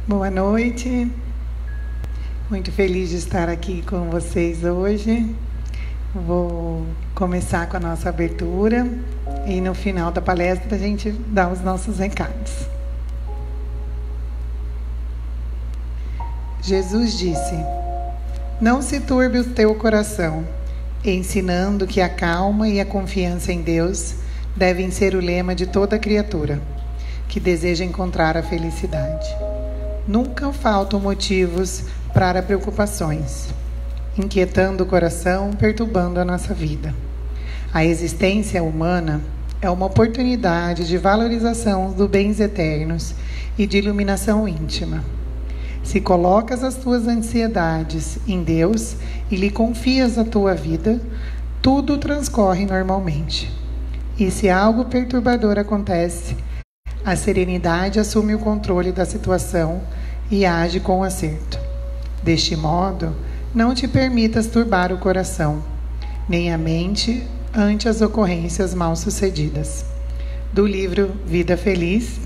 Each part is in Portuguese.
Boa noite, muito feliz de estar aqui com vocês hoje. Vou começar com a nossa abertura e no final da palestra a gente dá os nossos recados. Jesus disse: não se turbe o teu coração, ensinando que a calma e a confiança em Deus devem ser o lema de toda criatura que deseja encontrar a felicidade. Nunca faltam motivos para preocupações, inquietando o coração, perturbando a nossa vida. A existência humana é uma oportunidade de valorização dos bens eternos e de iluminação íntima. Se colocas as tuas ansiedades em Deus e lhe confias a tua vida, tudo transcorre normalmente. E se algo perturbador acontece, a serenidade assume o controle da situação e age com acerto. Deste modo, não te permitas turbar o coração, nem a mente ante as ocorrências mal-sucedidas. Do livro Vida Feliz,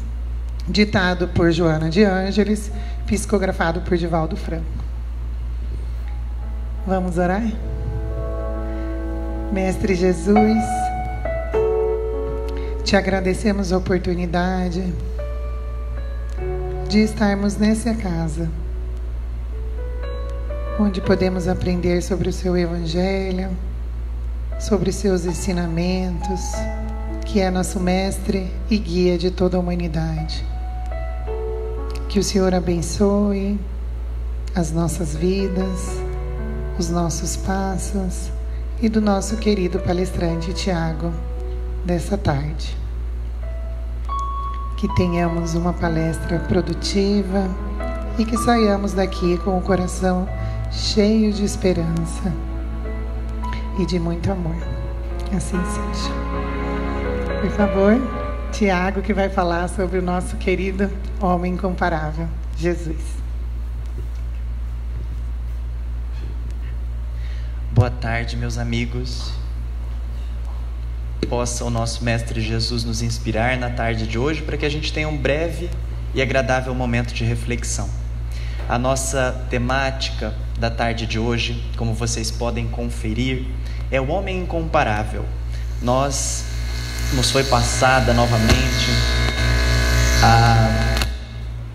ditado por Joana de Ângeles, psicografado por Divaldo Franco. Vamos orar? Mestre Jesus, te agradecemos a oportunidade de estarmos nessa casa, onde podemos aprender sobre o seu Evangelho, sobre seus ensinamentos, que é nosso mestre e guia de toda a humanidade. Que o Senhor abençoe as nossas vidas, os nossos passos e do nosso querido palestrante Tiago dessa tarde. Que tenhamos uma palestra produtiva e que saiamos daqui com o coração cheio de esperança e de muito amor. Assim seja. Por favor, Tiago, que vai falar sobre o nosso querido homem incomparável, Jesus. Boa tarde, meus amigos. Possa o nosso Mestre Jesus nos inspirar na tarde de hoje para que a gente tenha um breve e agradável momento de reflexão. A nossa temática da tarde de hoje, como vocês podem conferir, é o homem incomparável. Nos foi passada novamente a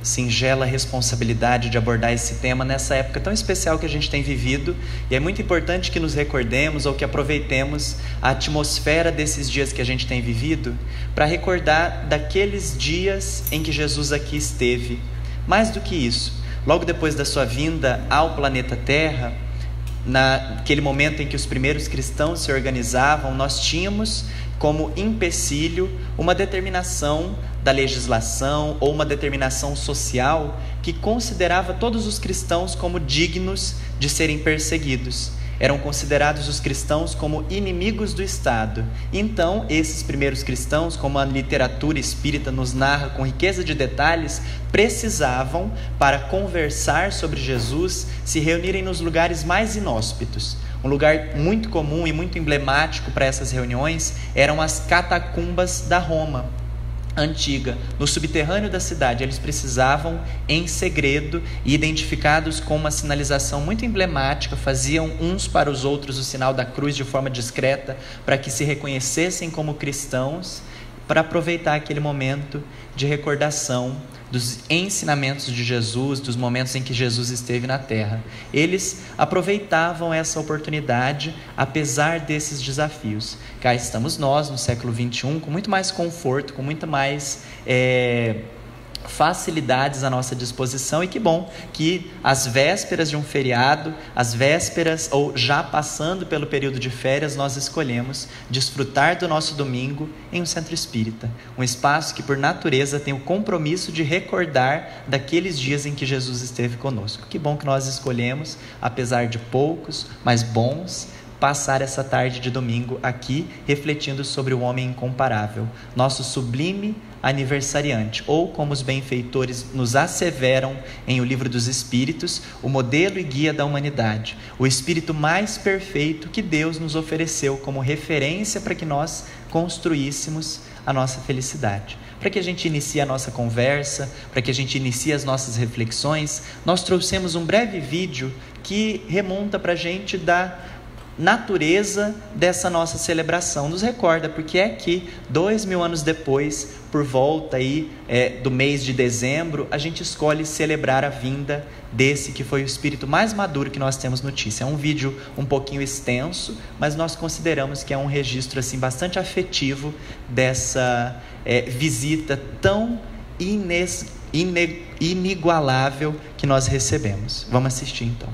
singela responsabilidade de abordar esse tema nessa época tão especial que a gente tem vivido, e é muito importante que nos recordemos ou que aproveitemos a atmosfera desses dias que a gente tem vivido para recordar daqueles dias em que Jesus aqui esteve. Mais do que isso, logo depois da sua vinda ao planeta Terra, naquele momento em que os primeiros cristãos se organizavam, nós tínhamos como empecilho uma determinação da legislação ou uma determinação social que considerava todos os cristãos como dignos de serem perseguidos. Eram considerados os cristãos como inimigos do Estado. Então, esses primeiros cristãos, como a literatura espírita nos narra com riqueza de detalhes, precisavam, para conversar sobre Jesus, se reunirem nos lugares mais inóspitos. Um lugar muito comum e muito emblemático para essas reuniões eram as catacumbas da Roma antiga, no subterrâneo da cidade. Eles precisavam, em segredo e identificados com uma sinalização muito emblemática, faziam uns para os outros o sinal da cruz de forma discreta, para que se reconhecessem como cristãos, para aproveitar aquele momento de recordação dos ensinamentos de Jesus, dos momentos em que Jesus esteve na Terra. Eles aproveitavam essa oportunidade, apesar desses desafios. Cá estamos nós, no século XXI, com muito mais conforto, com muito mais facilidades à nossa disposição, e que bom que às vésperas de um feriado, às vésperas ou já passando pelo período de férias, nós escolhemos desfrutar do nosso domingo em um centro espírita, um espaço que por natureza tem o compromisso de recordar daqueles dias em que Jesus esteve conosco. Que bom que nós escolhemos, apesar de poucos, mas bons, passar essa tarde de domingo aqui, refletindo sobre o homem incomparável, nosso sublime aniversariante, ou como os benfeitores nos asseveram em O Livro dos Espíritos, o modelo e guia da humanidade, o espírito mais perfeito que Deus nos ofereceu como referência para que nós construíssemos a nossa felicidade. Para que a gente inicie a nossa conversa, para que a gente inicie as nossas reflexões, nós trouxemos um breve vídeo que remonta para a gente da natureza dessa nossa celebração. Nos recorda porque é que 2000 anos depois, por volta aí do mês de dezembro, a gente escolhe celebrar a vinda desse que foi o espírito mais maduro que nós temos notícia. É um vídeo um pouquinho extenso, mas nós consideramos que é um registro assim bastante afetivo dessa visita tão inigualável que nós recebemos. Vamos assistir então.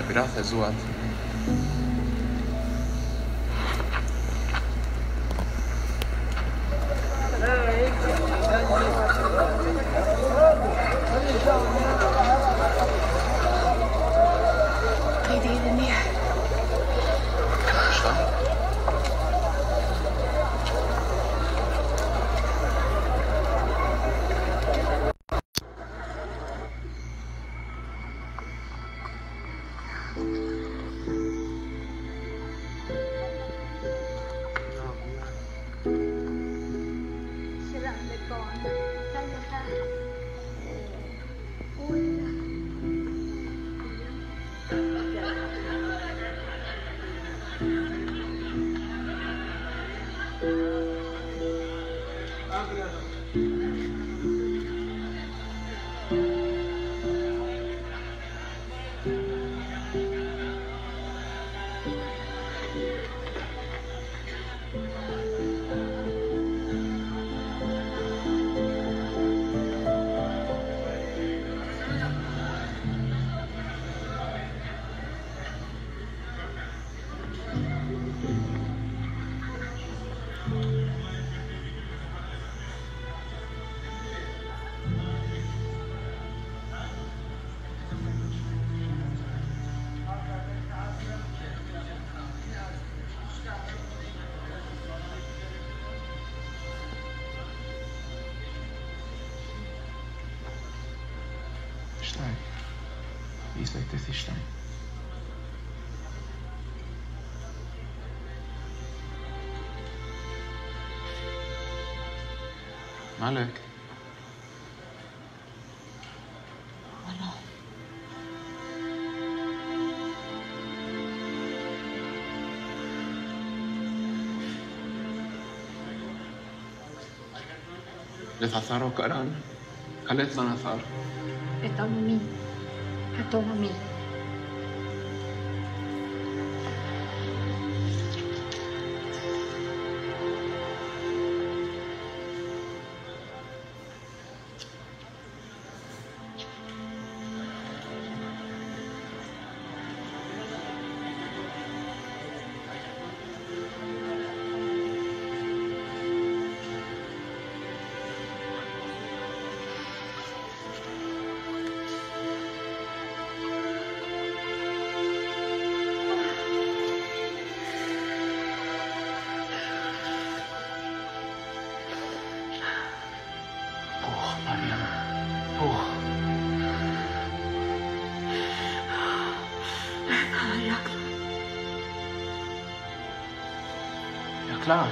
Graças, zoado. Istek ezt Isten. Malek. لتعثروا كأران خلت لنا ثار Autonomie. Autonomie. Ja, klar.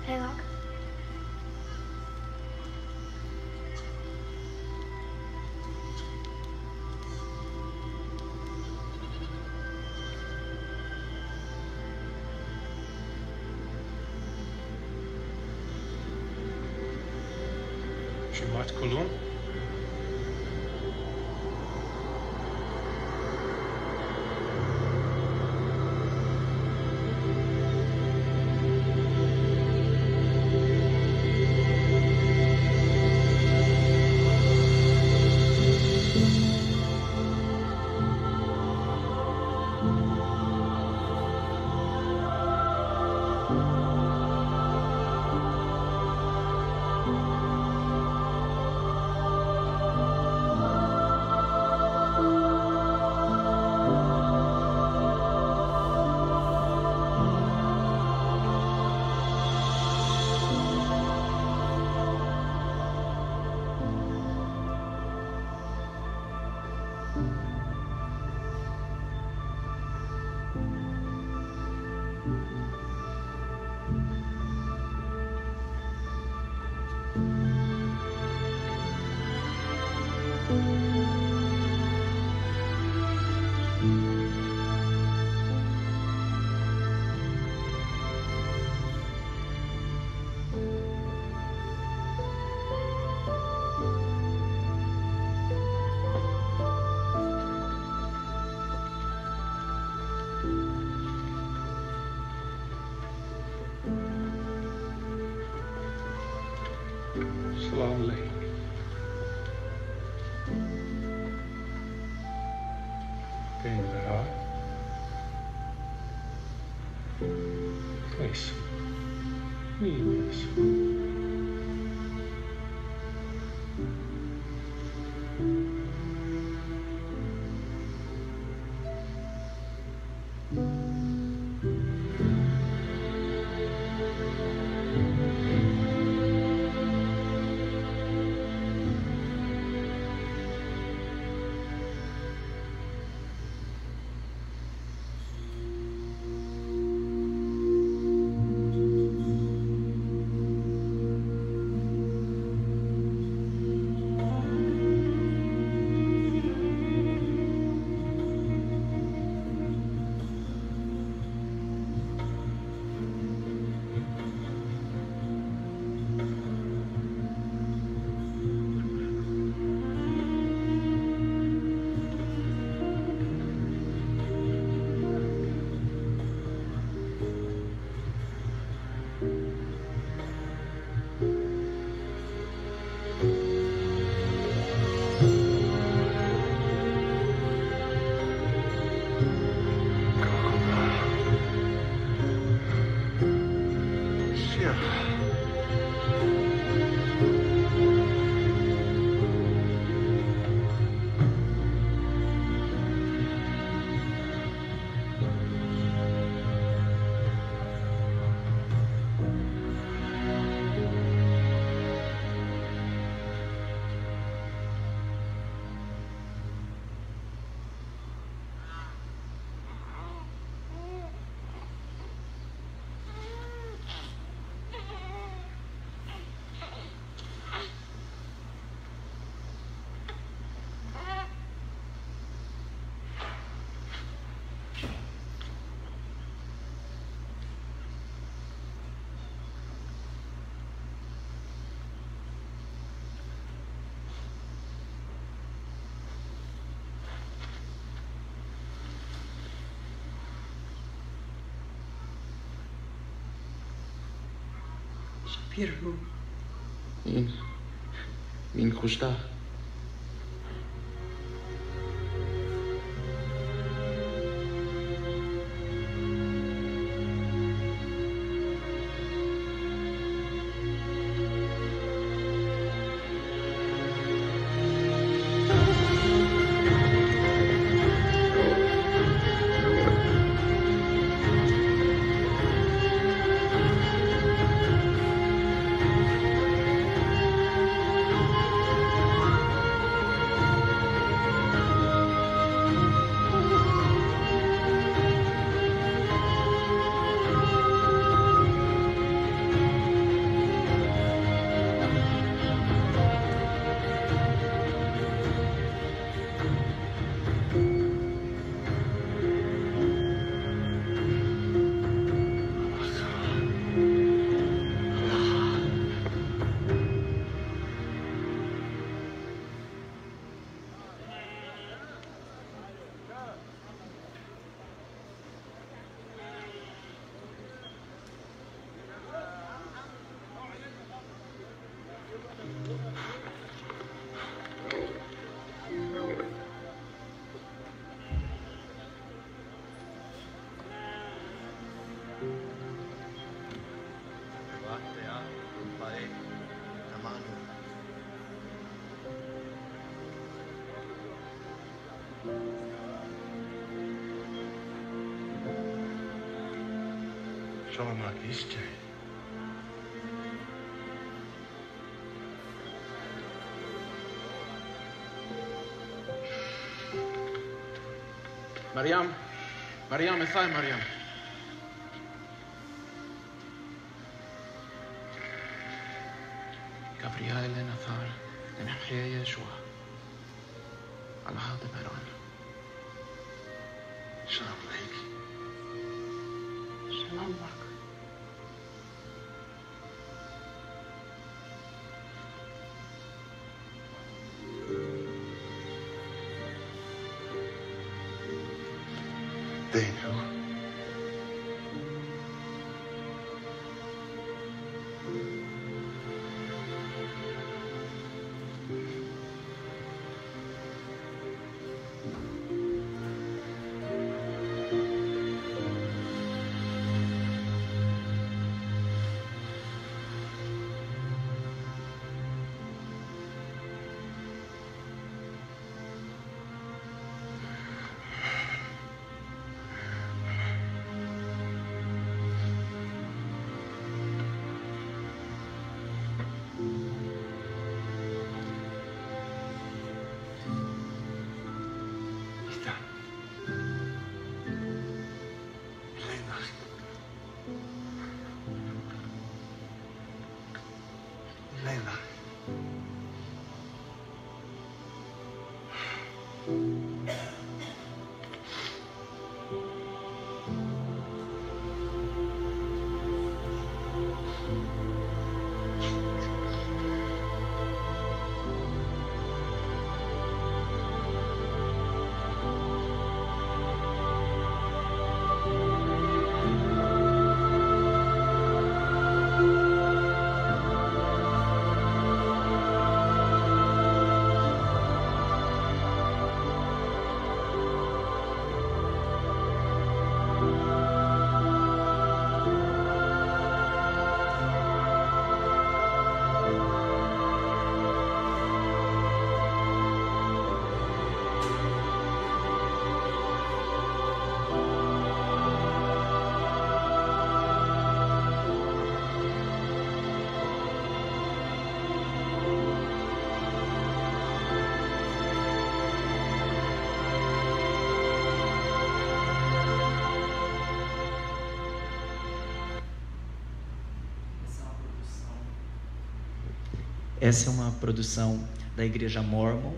Hey, Locke. Shabbat Shalom. Slowly. Bend the heart. Face. Knees. Pirru. Min kusta. Tomak Iste. مريم مريم اثاي مريم جابرييل نثار لنحيا يشوع على هذا مران שלום عليك. שלום לך. دينو. ليلى Essa é uma produção da Igreja Mormon,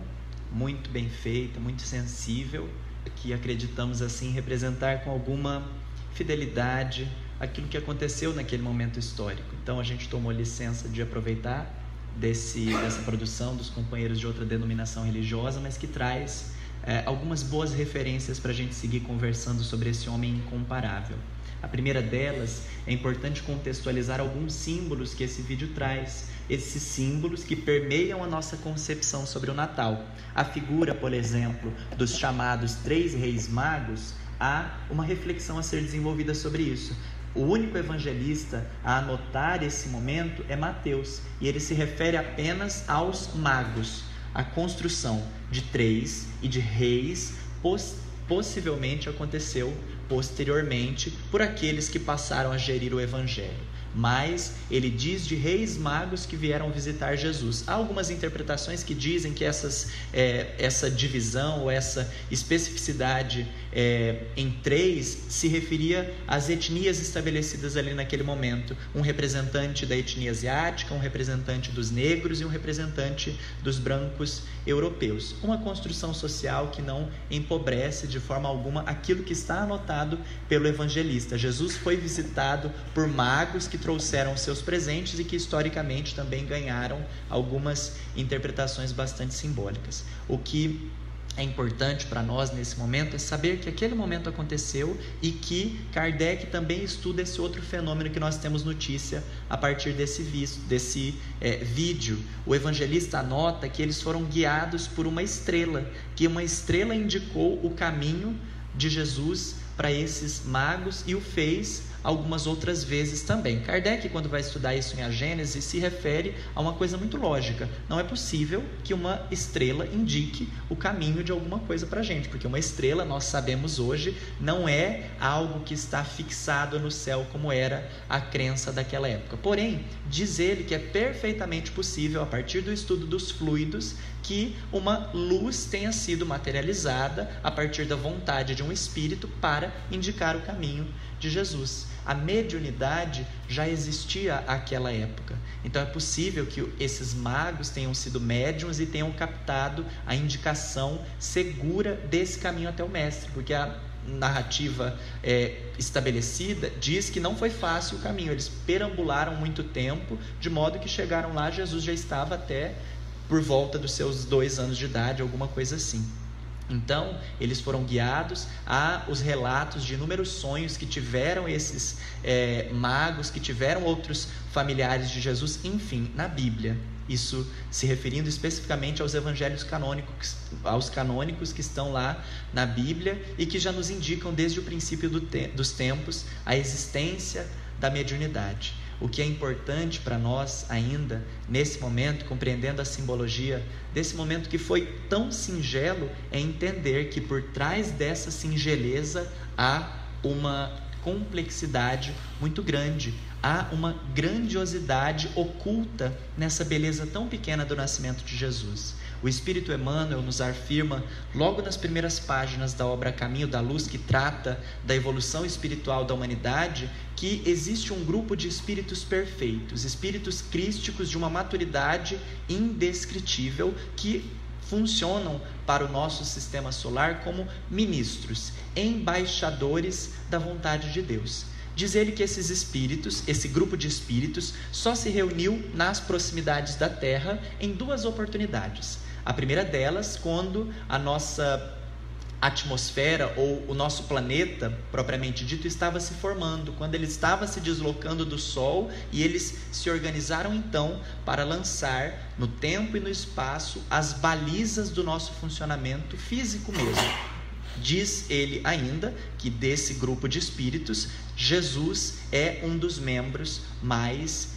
muito bem feita, muito sensível, que acreditamos assim representar com alguma fidelidade aquilo que aconteceu naquele momento histórico. Então a gente tomou licença de aproveitar dessa produção dos companheiros de outra denominação religiosa, mas que traz algumas boas referências para a gente seguir conversando sobre esse homem incomparável. A primeira delas, é importante contextualizar alguns símbolos que esse vídeo traz, esses símbolos que permeiam a nossa concepção sobre o Natal. A figura, por exemplo, dos chamados 3 reis magos, há uma reflexão a ser desenvolvida sobre isso. O único evangelista a anotar esse momento é Mateus, e ele se refere apenas aos magos. A construção de 3 e de reis possivelmente aconteceu posteriormente por aqueles que passaram a gerir o evangelho. Mas ele diz de reis magos que vieram visitar Jesus. Há algumas interpretações que dizem que essa divisão ou essa especificidade em 3 se referia às etnias estabelecidas ali naquele momento. Um representante da etnia asiática, um representante dos negros e um representante dos brancos europeus. Uma construção social que não empobrece de forma alguma aquilo que está anotado pelo evangelista. Jesus foi visitado por magos que trouxeram seus presentes e que historicamente também ganharam algumas interpretações bastante simbólicas. O que é importante para nós nesse momento é saber que aquele momento aconteceu e que Kardec também estuda esse outro fenômeno que nós temos notícia a partir desse vídeo. O evangelista anota que eles foram guiados por uma estrela, que uma estrela indicou o caminho de Jesus para esses magos e o fez algumas outras vezes também. Kardec, quando vai estudar isso em A Gênese, se refere a uma coisa muito lógica. Não é possível que uma estrela indique o caminho de alguma coisa para a gente, porque uma estrela, nós sabemos hoje, não é algo que está fixado no céu como era a crença daquela época. Porém, diz ele que é perfeitamente possível, a partir do estudo dos fluidos, que uma luz tenha sido materializada a partir da vontade de um espírito para indicar o caminho de Jesus. A mediunidade já existia àquela época. Então é possível que esses magos tenham sido médiuns e tenham captado a indicação segura desse caminho até o mestre, porque a narrativa estabelecida diz que não foi fácil o caminho. Eles perambularam muito tempo, de modo que chegaram lá, Jesus já estava até por volta dos seus 2 anos de idade, alguma coisa assim. Então, eles foram guiados a os relatos de inúmeros sonhos que tiveram esses magos, que tiveram outros familiares de Jesus, enfim, na Bíblia. Isso se referindo especificamente aos evangelhos canônicos, aos canônicos que estão lá na Bíblia e que já nos indicam desde o princípio dos tempos a existência da mediunidade. O que é importante para nós ainda, nesse momento, compreendendo a simbologia desse momento que foi tão singelo, é entender que por trás dessa singeleza há uma complexidade muito grande, há uma grandiosidade oculta nessa beleza tão pequena do nascimento de Jesus. O Espírito Emmanuel nos afirma, logo nas primeiras páginas da obra Caminho da Luz, que trata da evolução espiritual da humanidade, que existe um grupo de espíritos perfeitos, espíritos crísticos de uma maturidade indescritível, que funcionam para o nosso sistema solar como ministros, embaixadores da vontade de Deus. Diz ele que esses espíritos, esse grupo de espíritos, só se reuniu nas proximidades da Terra em 2 oportunidades. A primeira delas, quando a nossa atmosfera ou o nosso planeta, propriamente dito, estava se formando, quando ele estava se deslocando do Sol, e eles se organizaram então para lançar no tempo e no espaço as balizas do nosso funcionamento físico mesmo. Diz ele ainda que desse grupo de espíritos, Jesus é um dos membros mais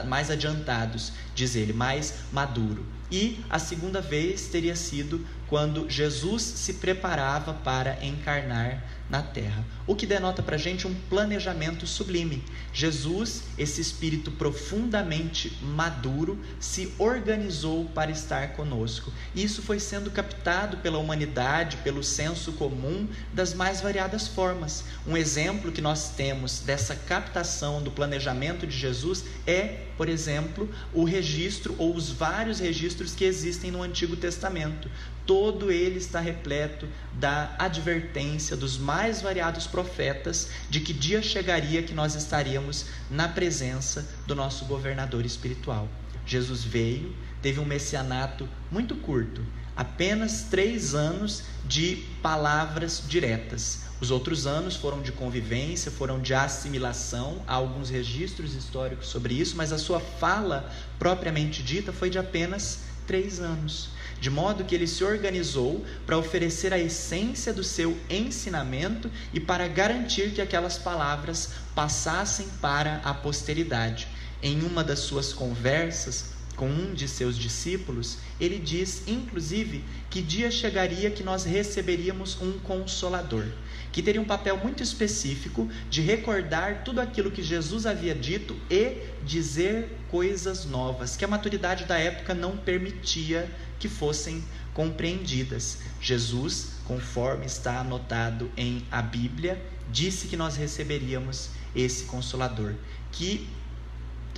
mais adiantados, diz ele, mais maduro. E a segunda vez teria sido quando Jesus se preparava para encarnar na Terra, o que denota para a gente um planejamento sublime. Jesus, esse espírito profundamente maduro, se organizou para estar conosco, e isso foi sendo captado pela humanidade, pelo senso comum, das mais variadas formas. Um exemplo que nós temos dessa captação do planejamento de Jesus é, por exemplo, o registro ou os vários registros que existem no Antigo Testamento. Todo ele está repleto da advertência dos mais variados profetas de que dia chegaria que nós estaríamos na presença do nosso governador espiritual. Jesus veio, teve um messianato muito curto, apenas 3 anos de palavras diretas. Os outros anos foram de convivência, foram de assimilação. Há alguns registros históricos sobre isso, mas a sua fala propriamente dita foi de apenas 3 anos. De modo que ele se organizou para oferecer a essência do seu ensinamento e para garantir que aquelas palavras passassem para a posteridade. Em uma das suas conversas com um de seus discípulos, ele diz, inclusive, que dia chegaria que nós receberíamos um consolador, que teria um papel muito específico de recordar tudo aquilo que Jesus havia dito e dizer coisas novas, que a maturidade da época não permitia que fossem compreendidas. Jesus, conforme está anotado em a Bíblia, disse que nós receberíamos esse Consolador, que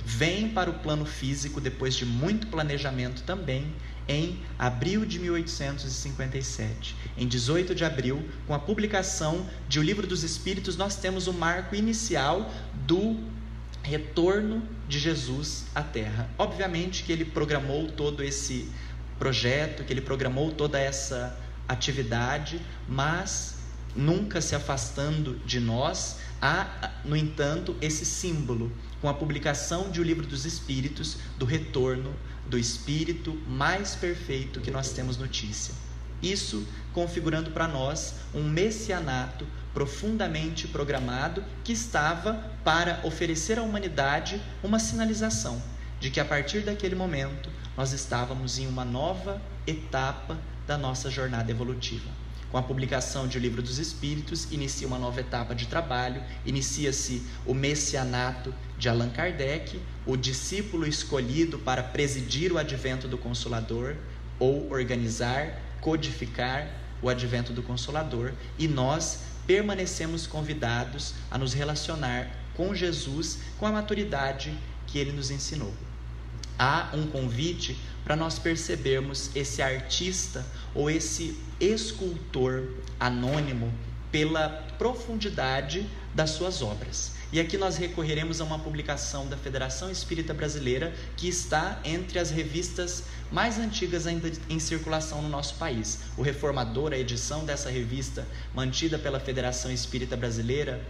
vem para o plano físico depois de muito planejamento também, em abril de 1857. Em 18 de abril, com a publicação de O Livro dos Espíritos, nós temos o marco inicial do retorno de Jesus à Terra. Obviamente que ele programou todo esse projeto, que ele programou toda essa atividade, mas nunca se afastando de nós. Há, no entanto, esse símbolo, com a publicação de O Livro dos Espíritos, do retorno do Espírito mais perfeito que nós temos notícia. Isso configurando para nós um messianato profundamente programado que estava para oferecer à humanidade uma sinalização de que a partir daquele momento nós estávamos em uma nova etapa da nossa jornada evolutiva. Com a publicação de O Livro dos Espíritos, inicia uma nova etapa de trabalho, inicia-se o messianato de Allan Kardec, o discípulo escolhido para presidir o advento do Consolador, ou organizar, codificar o advento do Consolador, e nós permanecemos convidados a nos relacionar com Jesus com a maturidade que ele nos ensinou. Há um convite para nós percebermos esse artista ou esse escultor anônimo pela profundidade das suas obras. E aqui nós recorreremos a uma publicação da Federação Espírita Brasileira, que está entre as revistas mais antigas ainda em circulação no nosso país. O Reformador, a edição dessa revista, mantida pela Federação Espírita Brasileira,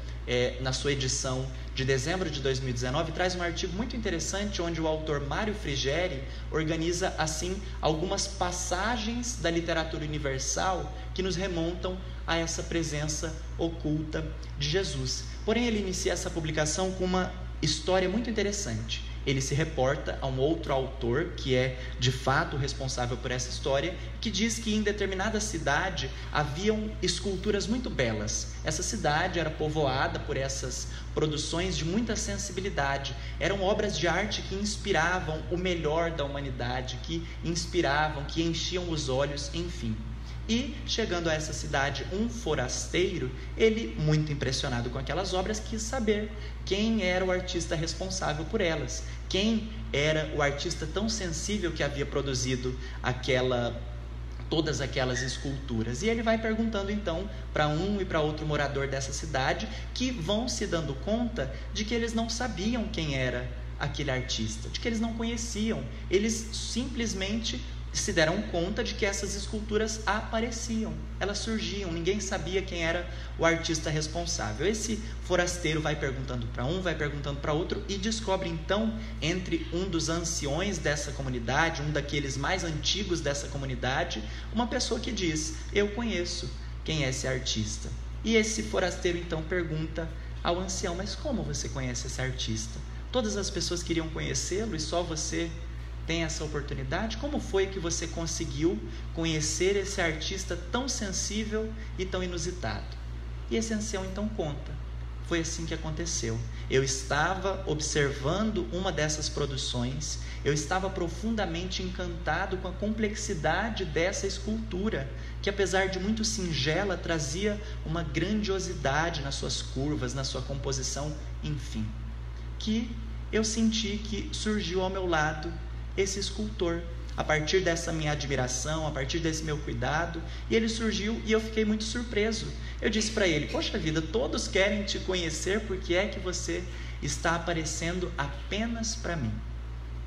na sua edição de dezembro de 2019, traz um artigo muito interessante, onde o autor Mário Frigeri organiza, assim, algumas passagens da literatura universal que nos remontam a essa presença oculta de Jesus. Porém, ele inicia essa publicação com uma história muito interessante. Ele se reporta a um outro autor, que é de fato responsável por essa história, que diz que em determinada cidade haviam esculturas muito belas. Essa cidade era povoada por essas produções de muita sensibilidade. Eram obras de arte que inspiravam o melhor da humanidade, que inspiravam, que enchiam os olhos, enfim. E, chegando a essa cidade, um forasteiro, ele, muito impressionado com aquelas obras, quis saber quem era o artista responsável por elas, quem era o artista tão sensível que havia produzido todas aquelas esculturas. E ele vai perguntando então para um e para outro morador dessa cidade, que vão se dando conta de que eles não sabiam quem era aquele artista, de que eles não conheciam. Eles simplesmente se deram conta de que essas esculturas apareciam, elas surgiam, ninguém sabia quem era o artista responsável. Esse forasteiro vai perguntando para um, vai perguntando para outro, e descobre então, entre um dos anciões dessa comunidade, um daqueles mais antigos dessa comunidade, uma pessoa que diz: eu conheço quem é esse artista. E esse forasteiro então pergunta ao ancião: mas como você conhece esse artista? Todas as pessoas queriam conhecê-lo e só você tem essa oportunidade? Como foi que você conseguiu conhecer esse artista tão sensível e tão inusitado? E esse ancião então conta: foi assim que aconteceu. Eu estava observando uma dessas produções, eu estava profundamente encantado com a complexidade dessa escultura, que apesar de muito singela, trazia uma grandiosidade nas suas curvas, na sua composição, enfim, que eu senti que surgiu ao meu lado esse escultor, a partir dessa minha admiração, a partir desse meu cuidado, e ele surgiu e eu fiquei muito surpreso. Eu disse para ele: poxa vida, todos querem te conhecer, por que é que você está aparecendo apenas para mim?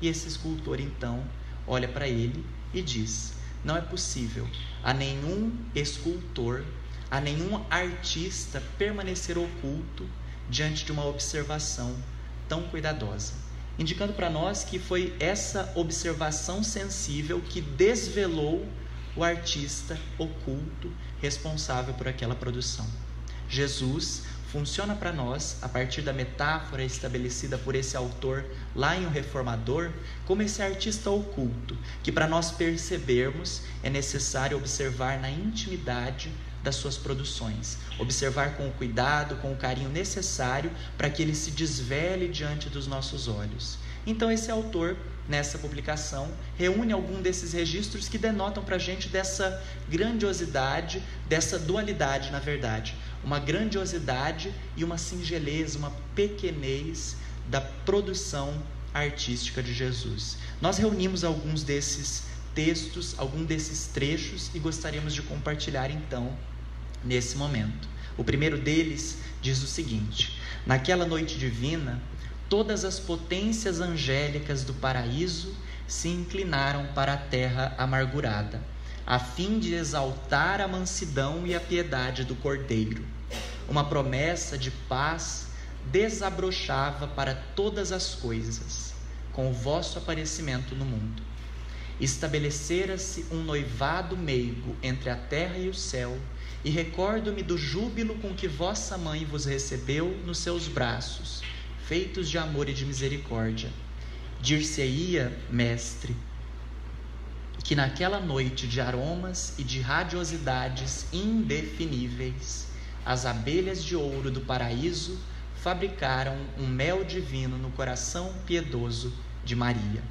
E esse escultor então olha para ele e diz: não é possível a nenhum escultor, a nenhum artista permanecer oculto diante de uma observação tão cuidadosa, indicando para nós que foi essa observação sensível que desvelou o artista oculto responsável por aquela produção. Jesus funciona para nós, a partir da metáfora estabelecida por esse autor lá em O Reformador, como esse artista oculto, que para nós percebermos é necessário observar na intimidade das suas produções, observar com o cuidado, com o carinho necessário para que ele se desvele diante dos nossos olhos. Então esse autor, nessa publicação, reúne algum desses registros que denotam para a gente dessa grandiosidade, dessa dualidade, na verdade, uma grandiosidade e uma singeleza, uma pequenez da produção artística de Jesus. Nós reunimos alguns desses textos, alguns desses trechos, e gostaríamos de compartilhar então nesse momento. O primeiro deles diz o seguinte: naquela noite divina, todas as potências angélicas do paraíso se inclinaram para a terra amargurada, a fim de exaltar a mansidão e a piedade do Cordeiro. Uma promessa de paz desabrochava para todas as coisas, com o vosso aparecimento no mundo. Estabelecera-se um noivado meigo entre a terra e o céu, e recordo-me do júbilo com que vossa mãe vos recebeu nos seus braços, feitos de amor e de misericórdia. Dir-se-ia, mestre, que naquela noite de aromas e de radiosidades indefiníveis, as abelhas de ouro do paraíso fabricaram um mel divino no coração piedoso de Maria.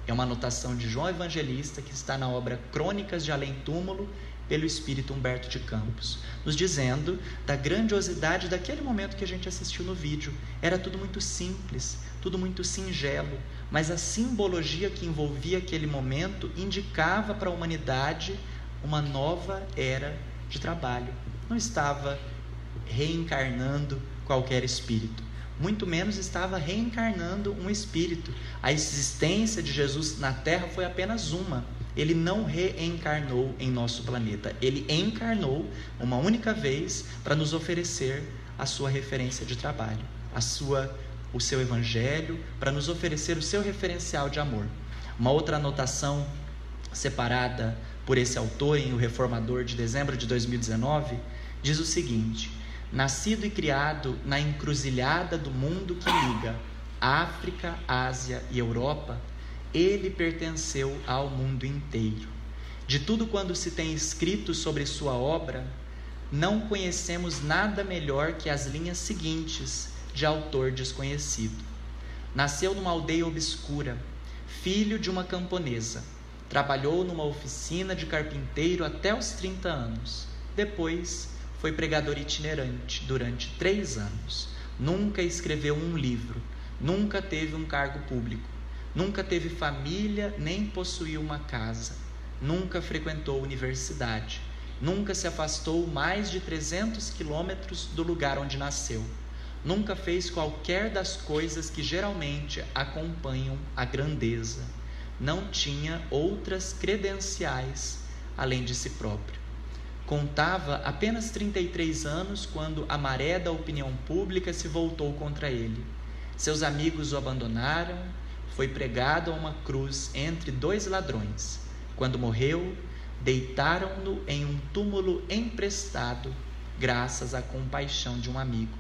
É uma anotação de João Evangelista que está na obra Crônicas de Além Túmulo, pelo Espírito Humberto de Campos, nos dizendo da grandiosidade daquele momento que a gente assistiu no vídeo. Era tudo muito simples, tudo muito singelo, mas a simbologia que envolvia aquele momento indicava para a humanidade uma nova era de trabalho. Não estava reencarnando qualquer espírito, muito menos estava reencarnando um espírito. A existência de Jesus na Terra foi apenas uma. Ele não reencarnou em nosso planeta. Ele encarnou uma única vez para nos oferecer a sua referência de trabalho, o seu evangelho, para nos oferecer o seu referencial de amor. Uma outra anotação separada por esse autor em O Reformador, de dezembro de 2019, diz o seguinte: nascido e criado na encruzilhada do mundo que liga África, Ásia e Europa, ele pertenceu ao mundo inteiro. De tudo quanto se tem escrito sobre sua obra, não conhecemos nada melhor que as linhas seguintes, de autor desconhecido. Nasceu numa aldeia obscura, filho de uma camponesa. Trabalhou numa oficina de carpinteiro até os 30 anos. Depois, foi pregador itinerante durante 3 anos. Nunca escreveu um livro, nunca teve um cargo público, nunca teve família, nem possuía uma casa, nunca frequentou universidade, nunca se afastou mais de 300 quilômetros do lugar onde nasceu, nunca fez qualquer das coisas que geralmente acompanham a grandeza, não tinha outras credenciais além de si próprio. Contava apenas 33 anos quando a maré da opinião pública se voltou contra ele. Seus amigos o abandonaram, foi pregado a uma cruz entre 2 ladrões. Quando morreu, deitaram-no em um túmulo emprestado, graças à compaixão de um amigo.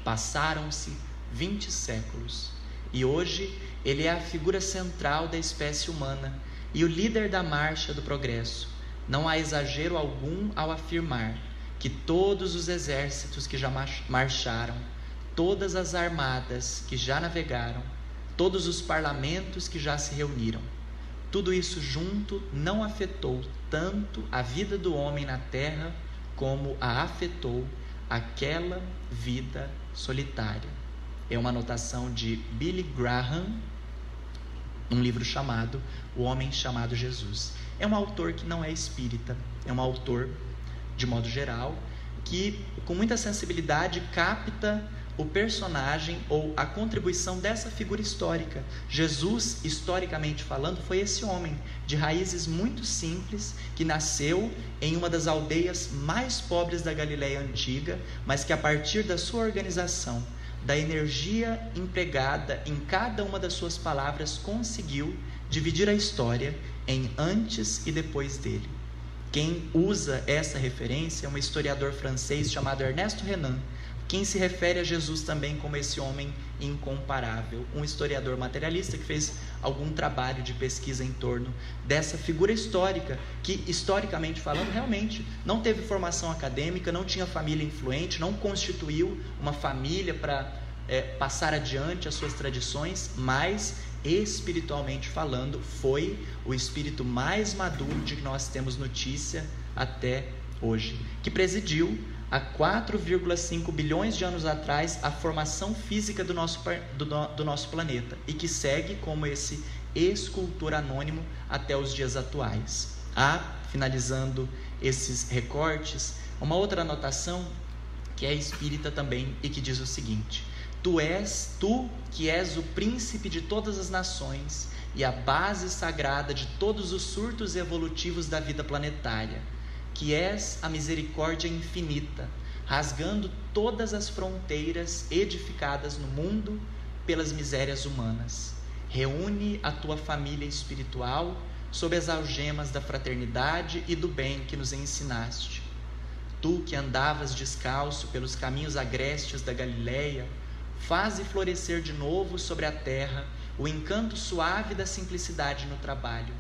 Passaram-se 20 séculos, e hoje ele é a figura central da espécie humana e o líder da marcha do progresso. Não há exagero algum ao afirmar que todos os exércitos que já marcharam, todas as armadas que já navegaram, todos os parlamentos que já se reuniram, tudo isso junto não afetou tanto a vida do homem na terra como a afetou aquela vida solitária. É uma anotação de Billy Graham, num livro chamado O Homem Chamado Jesus. É um autor que não é espírita, é um autor, de modo geral, que com muita sensibilidade capta o personagem ou a contribuição dessa figura histórica. Jesus, historicamente falando, foi esse homem de raízes muito simples, que nasceu em uma das aldeias mais pobres da Galileia antiga, mas que a partir da sua organização, da energia empregada em cada uma das suas palavras, conseguiu dividir a história em antes e depois dele. Quem usa essa referência é um historiador francês chamado Ernesto Renan, quem se refere a Jesus também como esse homem incomparável, um historiador materialista que fez algum trabalho de pesquisa em torno dessa figura histórica, que, historicamente falando, realmente não teve formação acadêmica, não tinha família influente, não constituiu uma família para passar adiante as suas tradições, mas, espiritualmente falando, foi o espírito mais maduro de que nós temos notícia até hoje, que presidiu há 4,5 bilhões de anos atrás a formação física do nosso planeta, e que segue como esse escultor anônimo até os dias atuais. Finalizando esses recortes, uma outra anotação que é espírita também e que diz o seguinte: tu que és o príncipe de todas as nações e a base sagrada de todos os surtos evolutivos da vida planetária, que és a misericórdia infinita, rasgando todas as fronteiras edificadas no mundo pelas misérias humanas. Reúne a tua família espiritual sob as algemas da fraternidade e do bem que nos ensinaste. Tu que andavas descalço pelos caminhos agrestes da Galileia, faze florescer de novo sobre a terra o encanto suave da simplicidade no trabalho,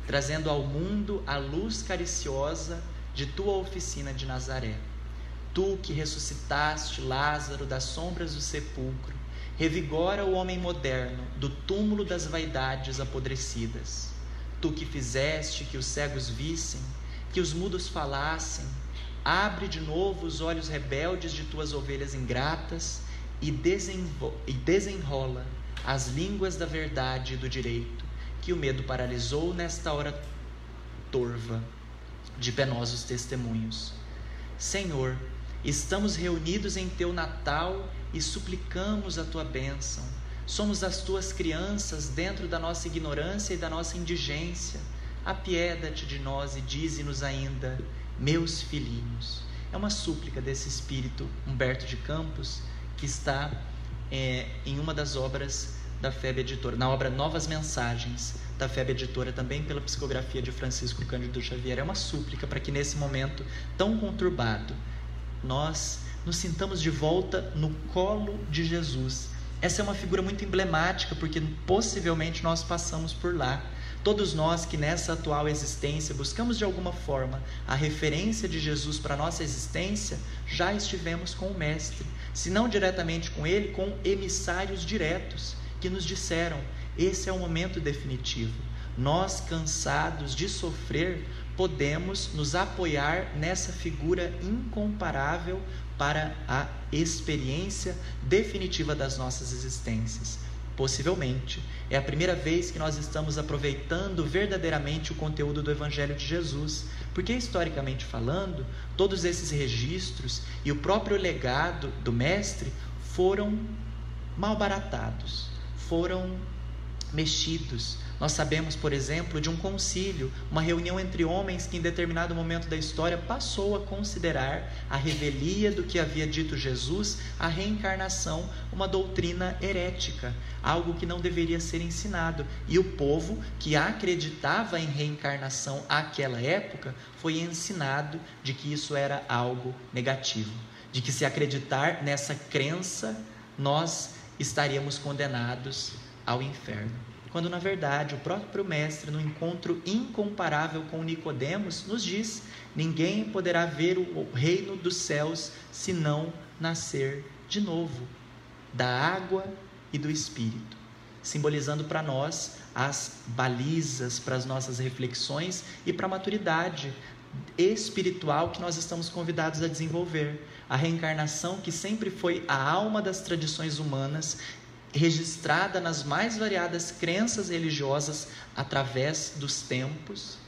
trazendo ao mundo a luz cariciosa de tua oficina de Nazaré. Tu que ressuscitaste Lázaro das sombras do sepulcro, revigora o homem moderno do túmulo das vaidades apodrecidas. Tu que fizeste que os cegos vissem, que os mudos falassem, abre de novo os olhos rebeldes de tuas ovelhas ingratas e desenrola as línguas da verdade e do direito, que o medo paralisou nesta hora torva de penosos testemunhos. Senhor, estamos reunidos em teu Natal e suplicamos a tua bênção. Somos as tuas crianças dentro da nossa ignorância e da nossa indigência. Apieda-te de nós e dize-nos ainda, meus filhinhos. É uma súplica desse espírito Humberto de Campos, que está em uma das obras da FEB Editora, na obra Novas Mensagens da FEB Editora, também pela psicografia de Francisco Cândido Xavier. É uma súplica para que nesse momento tão conturbado nós nos sintamos de volta no colo de Jesus. Essa é uma figura muito emblemática, porque possivelmente nós passamos por lá. Todos nós que nessa atual existência buscamos de alguma forma a referência de Jesus para a nossa existência, já estivemos com o Mestre, se não diretamente com Ele, com emissários diretos que nos disseram, esse é o momento definitivo. Nós, cansados de sofrer, podemos nos apoiar nessa figura incomparável para a experiência definitiva das nossas existências. Possivelmente, é a primeira vez que nós estamos aproveitando verdadeiramente o conteúdo do Evangelho de Jesus, porque historicamente falando, todos esses registros e o próprio legado do Mestre foram malbaratados, foram mexidos. Nós sabemos, por exemplo, de um concílio, uma reunião entre homens que em determinado momento da história passou a considerar a revelia do que havia dito Jesus, a reencarnação, uma doutrina herética, algo que não deveria ser ensinado. E o povo que acreditava em reencarnação àquela época foi ensinado de que isso era algo negativo, de que se acreditar nessa crença nós estaríamos condenados ao inferno. Quando na verdade o próprio Mestre, no encontro incomparável com Nicodemos, nos diz: ninguém poderá ver o reino dos céus se não nascer de novo, da água e do Espírito, simbolizando para nós as balizas para as nossas reflexões e para a maturidade espiritual que nós estamos convidados a desenvolver. A reencarnação, que sempre foi a alma das tradições humanas, registrada nas mais variadas crenças religiosas através dos tempos,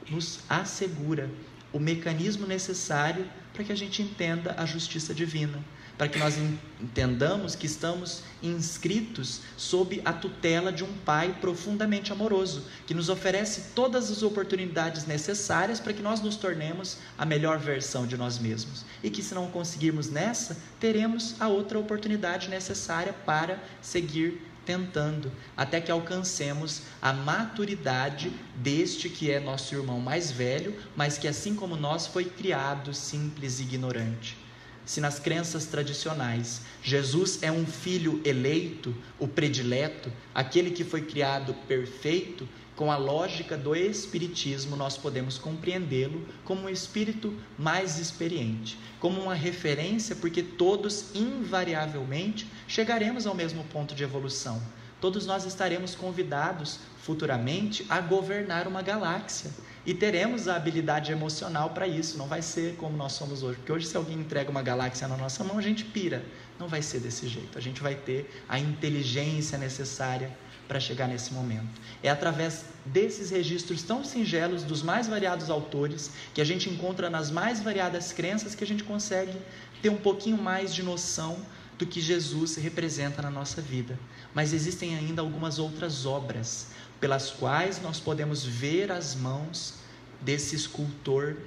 nos assegura o mecanismo necessário para que a gente entenda a justiça divina, para que nós entendamos que estamos inscritos sob a tutela de um Pai profundamente amoroso, que nos oferece todas as oportunidades necessárias para que nós nos tornemos a melhor versão de nós mesmos, e que se não conseguirmos nessa, teremos a outra oportunidade necessária para seguir tentando, até que alcancemos a maturidade deste que é nosso irmão mais velho, mas que assim como nós foi criado simples e ignorante. Se nas crenças tradicionais Jesus é um filho eleito, o predileto, aquele que foi criado perfeito, com a lógica do Espiritismo nós podemos compreendê-lo como um espírito mais experiente, como uma referência, porque todos invariavelmente chegaremos ao mesmo ponto de evolução. Todos nós estaremos convidados futuramente a governar uma galáxia e teremos a habilidade emocional para isso. Não vai ser como nós somos hoje, porque hoje se alguém entrega uma galáxia na nossa mão, a gente pira. Não vai ser desse jeito. A gente vai ter a inteligência necessária para chegar nesse momento. É através desses registros tão singelos dos mais variados autores, que a gente encontra nas mais variadas crenças, que a gente consegue ter um pouquinho mais de noção do que Jesus representa na nossa vida. Mas existem ainda algumas outras obras pelas quais nós podemos ver as mãos desse escultor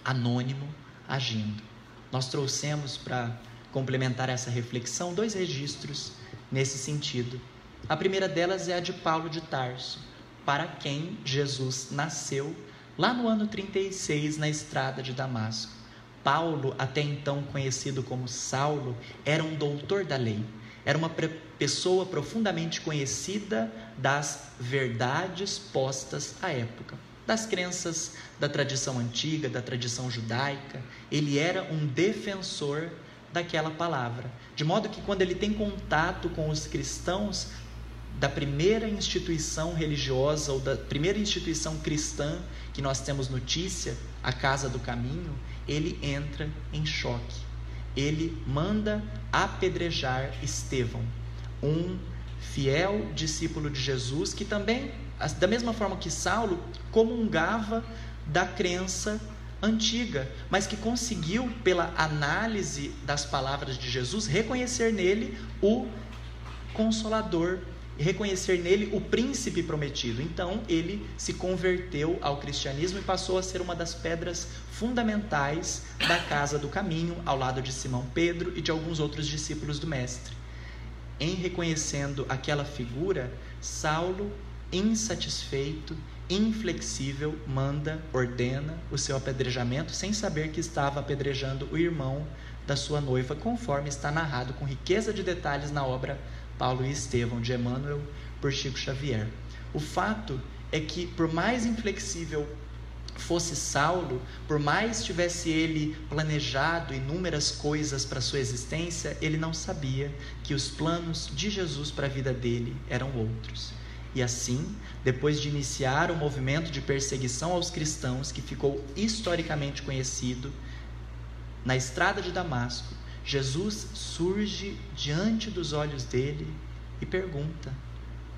anônimo agindo. Nós trouxemos para complementar essa reflexão 2 registros nesse sentido. A primeira delas é a de Paulo de Tarso, para quem Jesus nasceu lá no ano 36 na estrada de Damasco. Paulo, até então conhecido como Saulo, era um doutor da lei. Era uma pessoa profundamente conhecida das verdades postas à época, das crenças da tradição antiga, da tradição judaica. Ele era um defensor daquela palavra, de modo que quando ele tem contato com os cristãos da primeira instituição religiosa ou da primeira instituição cristã que nós temos notícia, a Casa do Caminho, ele entra em choque. Ele manda apedrejar Estevão, um fiel discípulo de Jesus que também, da mesma forma que Saulo, comungava da crença antiga, mas que conseguiu, pela análise das palavras de Jesus, reconhecer nele o Consolador, reconhecer nele o príncipe prometido. Então ele se converteu ao cristianismo e passou a ser uma das pedras fundamentais da Casa do Caminho, ao lado de Simão Pedro e de alguns outros discípulos do mestre. Em reconhecendo aquela figura, Saulo, insatisfeito, inflexível, ordena o seu apedrejamento, sem saber que estava apedrejando o irmão da sua noiva, conforme está narrado com riqueza de detalhes na obra Paulo e Estevão, de Emmanuel, por Chico Xavier. O fato é que, por mais inflexível fosse Saulo, por mais tivesse ele planejado inúmeras coisas para sua existência, ele não sabia que os planos de Jesus para a vida dele eram outros. E assim, depois de iniciar o movimento de perseguição aos cristãos, que ficou historicamente conhecido, na estrada de Damasco, Jesus surge diante dos olhos dele e pergunta: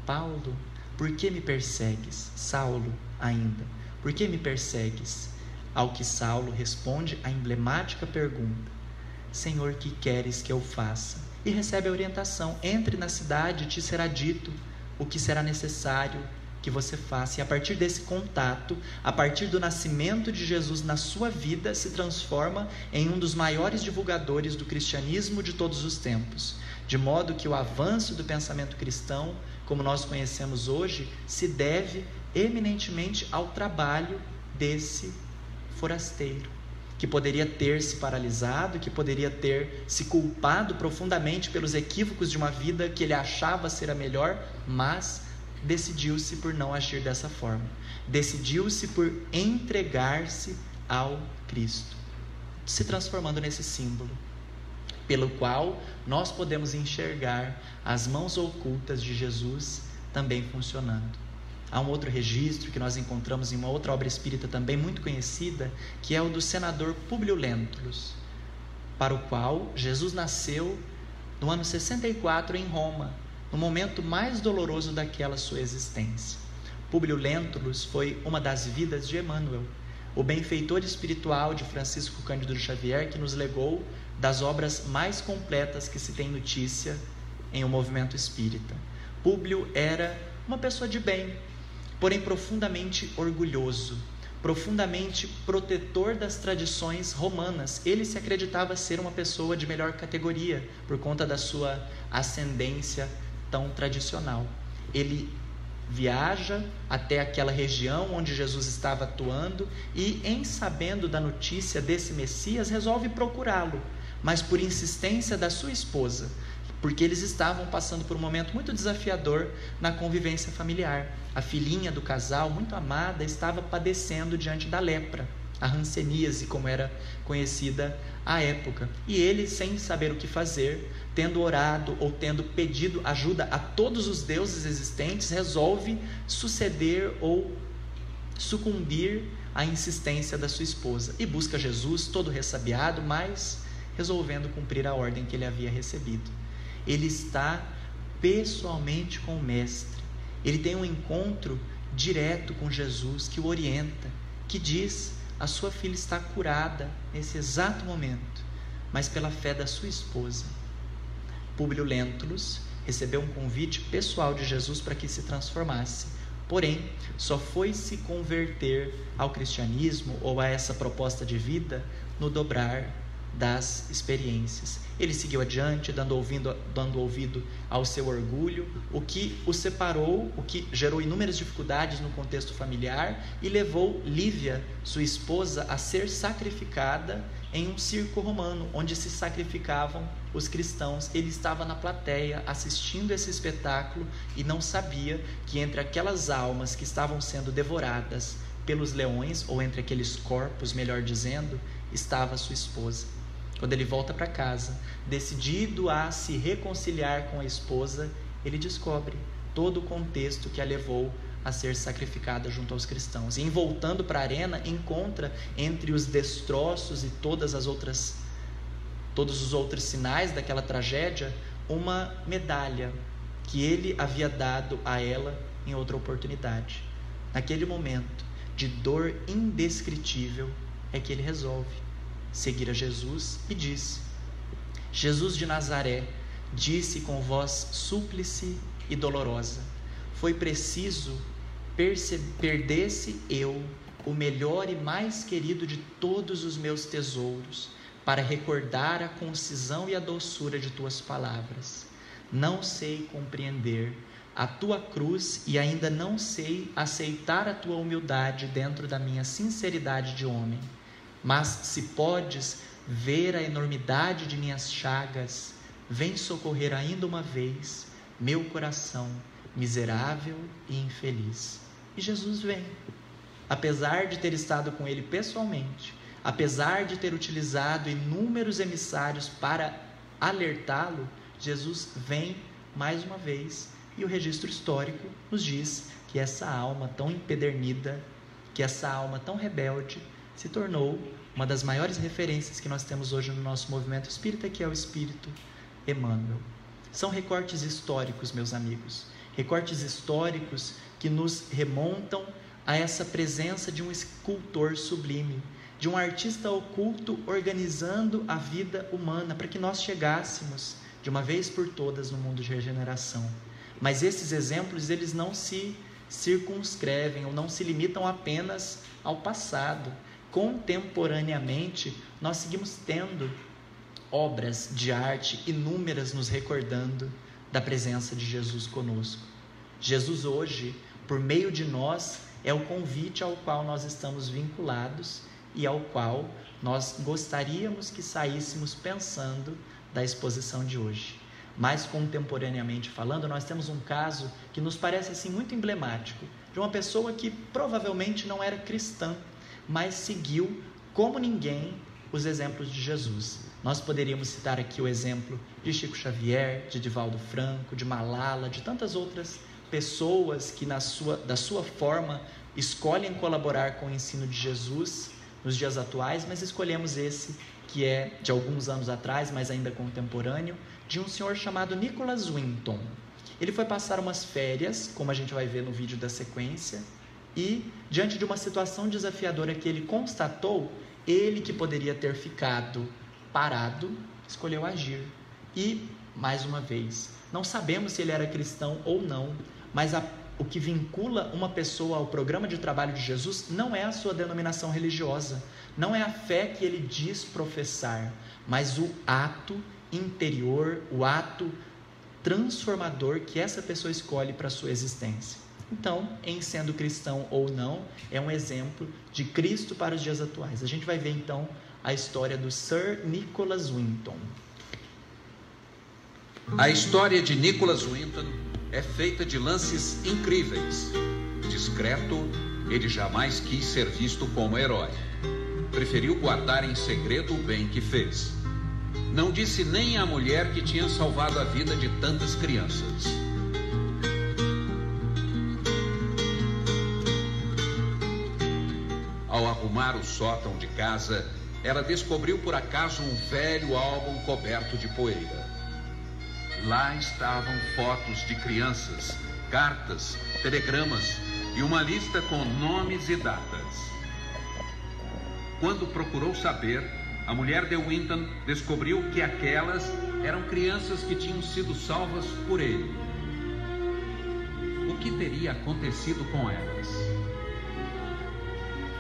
Paulo, por que me persegues? Saulo, ainda, por que me persegues? Ao que Saulo responde a emblemática pergunta: Senhor, que queres que eu faça? E recebe a orientação: entre na cidade e te será dito o que será necessário que você faça. E a partir desse contato, a partir do nascimento de Jesus na sua vida, se transforma em um dos maiores divulgadores do cristianismo de todos os tempos, de modo que o avanço do pensamento cristão, como nós conhecemos hoje, se deve eminentemente ao trabalho desse forasteiro, que poderia ter se paralisado, que poderia ter se culpado profundamente pelos equívocos de uma vida que ele achava ser a melhor, mas decidiu-se por não agir dessa forma. Decidiu-se por entregar-se ao Cristo, se transformando nesse símbolo, pelo qual nós podemos enxergar as mãos ocultas de Jesus também funcionando. Há um outro registro que nós encontramos em uma outra obra espírita também muito conhecida, que é o do senador Públio Lentulus, para o qual Jesus nasceu no ano 64 em Roma, no momento mais doloroso daquela sua existência. Públio Lentulus foi uma das vidas de Emmanuel, o benfeitor espiritual de Francisco Cândido Xavier, que nos legou das obras mais completas que se tem notícia em um movimento espírita. Públio era uma pessoa de bem, porém profundamente orgulhoso, profundamente protetor das tradições romanas. Ele se acreditava ser uma pessoa de melhor categoria por conta da sua ascendência tão tradicional. Ele viaja até aquela região onde Jesus estava atuando e, em sabendo da notícia desse Messias, resolve procurá-lo, mas por insistência da sua esposa, porque eles estavam passando por um momento muito desafiador na convivência familiar. A filhinha do casal, muito amada, estava padecendo diante da lepra, a hanseníase, como era conhecida à época. E ele, sem saber o que fazer, tendo orado ou tendo pedido ajuda a todos os deuses existentes, resolve suceder ou sucumbir à insistência da sua esposa e busca Jesus, todo ressabiado, mas resolvendo cumprir a ordem que ele havia recebido. Ele está pessoalmente com o Mestre. Ele tem um encontro direto com Jesus, que o orienta, que diz: a sua filha está curada nesse exato momento, mas pela fé da sua esposa. Públio Lentulus recebeu um convite pessoal de Jesus para que se transformasse, porém só foi se converter ao cristianismo ou a essa proposta de vida no dobrar das experiências. Ele seguiu adiante, dando ouvido ao seu orgulho, o que o separou, o que gerou inúmeras dificuldades no contexto familiar e levou Lívia, sua esposa, a ser sacrificada em um circo romano, onde se sacrificavam os cristãos. Ele estava na plateia assistindo esse espetáculo e não sabia que entre aquelas almas que estavam sendo devoradas pelos leões, ou entre aqueles corpos, melhor dizendo, estava sua esposa. Quando ele volta para casa, decidido a se reconciliar com a esposa, ele descobre todo o contexto que a levou a ser sacrificada junto aos cristãos. E, voltando para a arena, encontra entre os destroços e todos os outros sinais daquela tragédia, uma medalha que ele havia dado a ela em outra oportunidade. Naquele momento de dor indescritível é que ele resolve seguir a Jesus e disse: Jesus de Nazaré disse com voz súplice e dolorosa: foi preciso perdesse eu o melhor e mais querido de todos os meus tesouros, para recordar a concisão e a doçura de tuas palavras. Não sei compreender a tua cruz e ainda não sei aceitar a tua humildade dentro da minha sinceridade de homem. Mas se podes ver a enormidade de minhas chagas, vem socorrer ainda uma vez meu coração miserável e infeliz. E Jesus vem. Apesar de ter estado com ele pessoalmente, apesar de ter utilizado inúmeros emissários para alertá-lo, Jesus vem mais uma vez. E o registro histórico nos diz que essa alma tão empedernida, que essa alma tão rebelde, se tornou uma das maiores referências que nós temos hoje no nosso movimento espírita, que é o Espírito Emmanuel. São recortes históricos, meus amigos, recortes históricos que nos remontam a essa presença de um escultor sublime, de um artista oculto organizando a vida humana para que nós chegássemos de uma vez por todas no mundo de regeneração. Mas esses exemplos, eles não se circunscrevem ou não se limitam apenas ao passado. Contemporaneamente, nós seguimos tendo obras de arte inúmeras nos recordando da presença de Jesus conosco. Jesus hoje, por meio de nós, é o convite ao qual nós estamos vinculados e ao qual nós gostaríamos que saíssemos pensando da exposição de hoje. Mais contemporaneamente falando, nós temos um caso que nos parece assim muito emblemático, de uma pessoa que provavelmente não era cristã, mas seguiu como ninguém os exemplos de Jesus. Nós poderíamos citar aqui o exemplo de Chico Xavier, de Divaldo Franco, de Malala, de tantas outras pessoas que da sua forma escolhem colaborar com o ensino de Jesus nos dias atuais, mas escolhemos esse que é de alguns anos atrás, mas ainda contemporâneo, de um senhor chamado Nicholas Winton. Ele foi passar umas férias, como a gente vai ver no vídeo da sequência, e diante de uma situação desafiadora que ele constatou, ele que poderia ter ficado parado, escolheu agir. E, mais uma vez, não sabemos se ele era cristão ou não, mas o que vincula uma pessoa ao programa de trabalho de Jesus não é a sua denominação religiosa, não é a fé que ele diz professar, mas o ato interior, o ato transformador que essa pessoa escolhe para a sua existência. Então, em sendo cristão ou não, é um exemplo de Cristo para os dias atuais. A gente vai ver então a história do Sir Nicholas Winton. A história de Nicholas Winton é feita de lances incríveis. Discreto, ele jamais quis ser visto como herói. Preferiu guardar em segredo o bem que fez. Não disse nem à mulher que tinha salvado a vida de tantas crianças. Ao arrumar o sótão de casa, ela descobriu por acaso um velho álbum coberto de poeira. Lá estavam fotos de crianças, cartas, telegramas e uma lista com nomes e datas. Quando procurou saber, a mulher de Winton descobriu que aquelas eram crianças que tinham sido salvas por ele. O que teria acontecido com elas?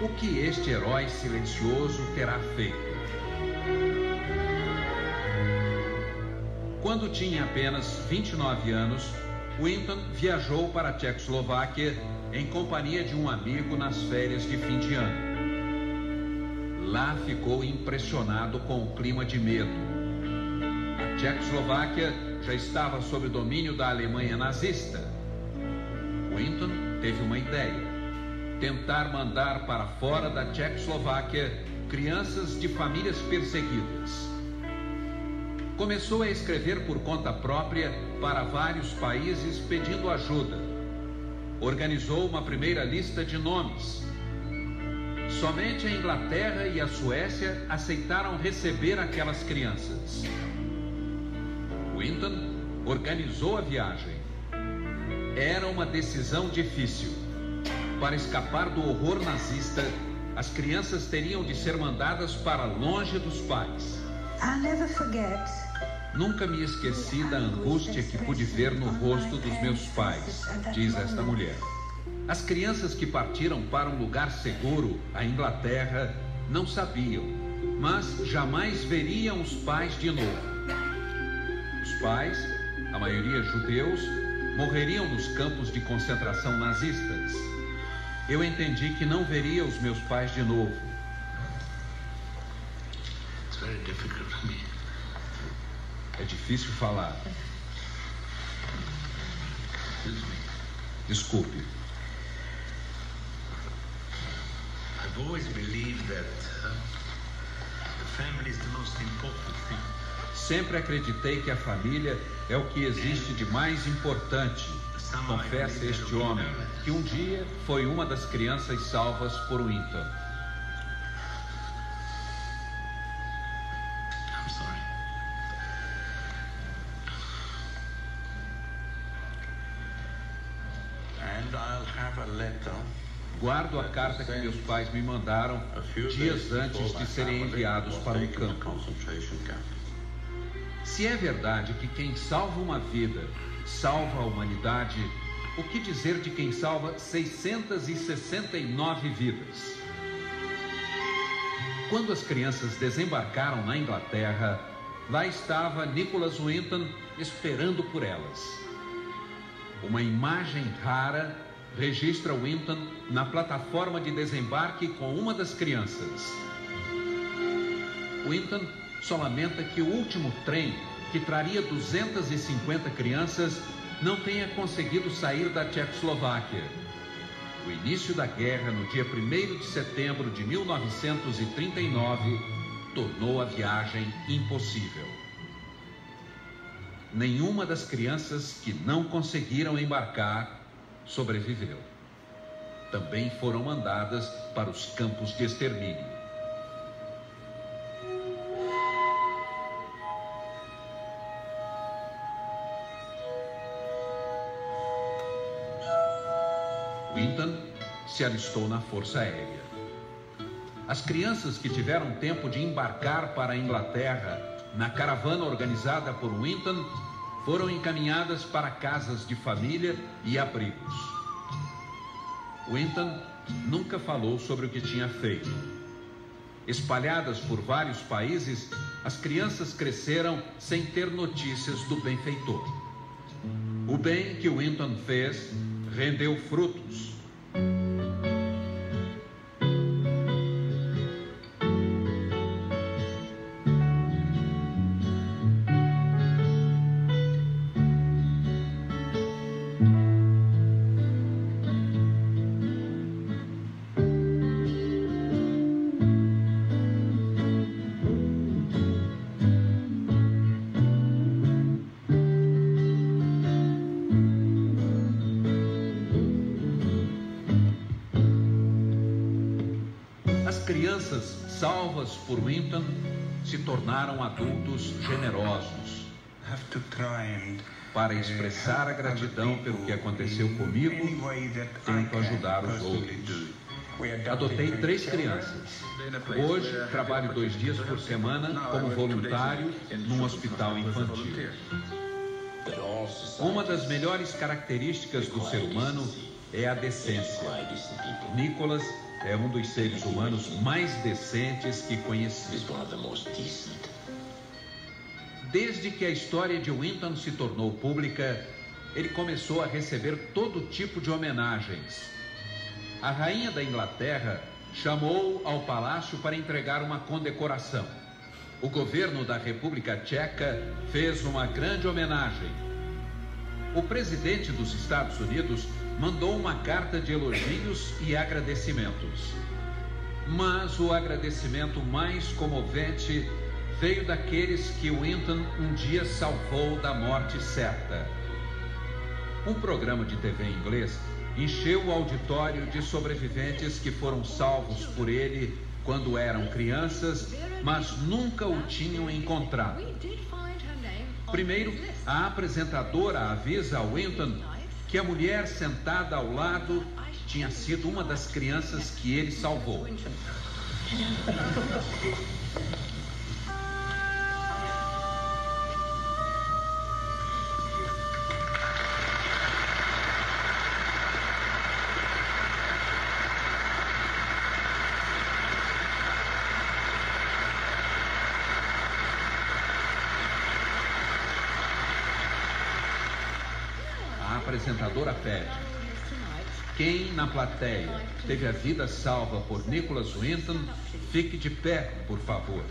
O que este herói silencioso terá feito? Quando tinha apenas 29 anos, Winton viajou para a Tchecoslováquia em companhia de um amigo nas férias de fim de ano. Lá ficou impressionado com o clima de medo. A Tchecoslováquia já estava sob domínio da Alemanha nazista. Winton teve uma ideia: tentar mandar para fora da Tchecoslováquia crianças de famílias perseguidas. Começou a escrever por conta própria para vários países pedindo ajuda. Organizou uma primeira lista de nomes. Somente a Inglaterra e a Suécia aceitaram receber aquelas crianças. Winton organizou a viagem. Era uma decisão difícil. Para escapar do horror nazista, as crianças teriam de ser mandadas para longe dos pais. I'll never forget. Nunca me esqueci da angústia que pude ver no rosto dos meus pais, diz esta mulher. As crianças que partiram para um lugar seguro, a Inglaterra, não sabiam, mas jamais veriam os pais de novo. Os pais, a maioria judeus, morreriam nos campos de concentração nazistas. Eu entendi que não veria os meus pais de novo. It's very difficult for me. É difícil falar. Desculpe. I've always believed that the family is the most important thing. Sempre acreditei que a família é o que existe de mais importante. Confessa este homem, que um dia foi uma das crianças salvas por Winton. I'm sorry. And I'll have a letter. Guardo a carta que meus pais me mandaram dias antes de serem enviados para o campo. Se é verdade que quem salva uma vida salva a humanidade, o que dizer de quem salva 669 vidas? Quando as crianças desembarcaram na Inglaterra, lá estava Nicholas Winton esperando por elas. Uma imagem rara registra Winton na plataforma de desembarque com uma das crianças. Winton só lamenta que o último trem, que traria 250 crianças, não tenha conseguido sair da Tchecoslováquia. O início da guerra, no dia 1º de setembro de 1939, tornou a viagem impossível. Nenhuma das crianças que não conseguiram embarcar sobreviveu. Também foram mandadas para os campos de extermínio. Winton se alistou na Força Aérea. As crianças que tiveram tempo de embarcar para a Inglaterra na caravana organizada por Winton foram encaminhadas para casas de família e abrigos. Winton nunca falou sobre o que tinha feito. Espalhadas por vários países, as crianças cresceram sem ter notícias do benfeitor. O bem que Winton fez rendeu frutos. Crianças salvas por Winton se tornaram adultos generosos. Para expressar a gratidão pelo que aconteceu comigo, tento ajudar os outros. Adotei 3 crianças. Hoje, trabalho 2 dias por semana como voluntário num hospital infantil. Uma das melhores características do ser humano é a decência. Nicholas é um dos seres humanos mais decentes que conheci. Desde que a história de Winton se tornou pública, ele começou a receber todo tipo de homenagens. A rainha da Inglaterra chamou-o ao palácio para entregar uma condecoração. O governo da República Tcheca fez uma grande homenagem. O presidente dos Estados Unidos mandou uma carta de elogios e agradecimentos. Mas o agradecimento mais comovente veio daqueles que Winton um dia salvou da morte certa. Um programa de TV em inglês encheu o auditório de sobreviventes que foram salvos por ele quando eram crianças, mas nunca o tinham encontrado. Primeiro, a apresentadora avisa a Winton que a mulher sentada ao lado tinha sido uma das crianças que ele salvou. A apresentadora pede: quem na plateia teve a vida salva por Nicholas Winton, fique de pé, por favor.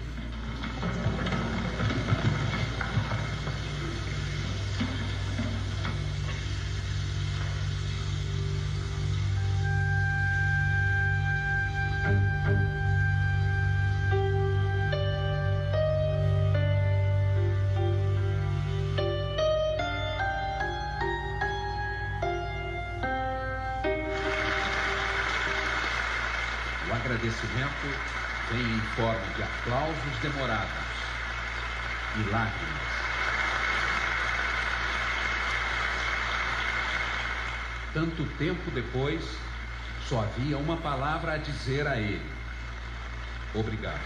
O agradecimento vem em forma de aplausos demorados e lágrimas. Tanto tempo depois, só havia uma palavra a dizer a ele: obrigado.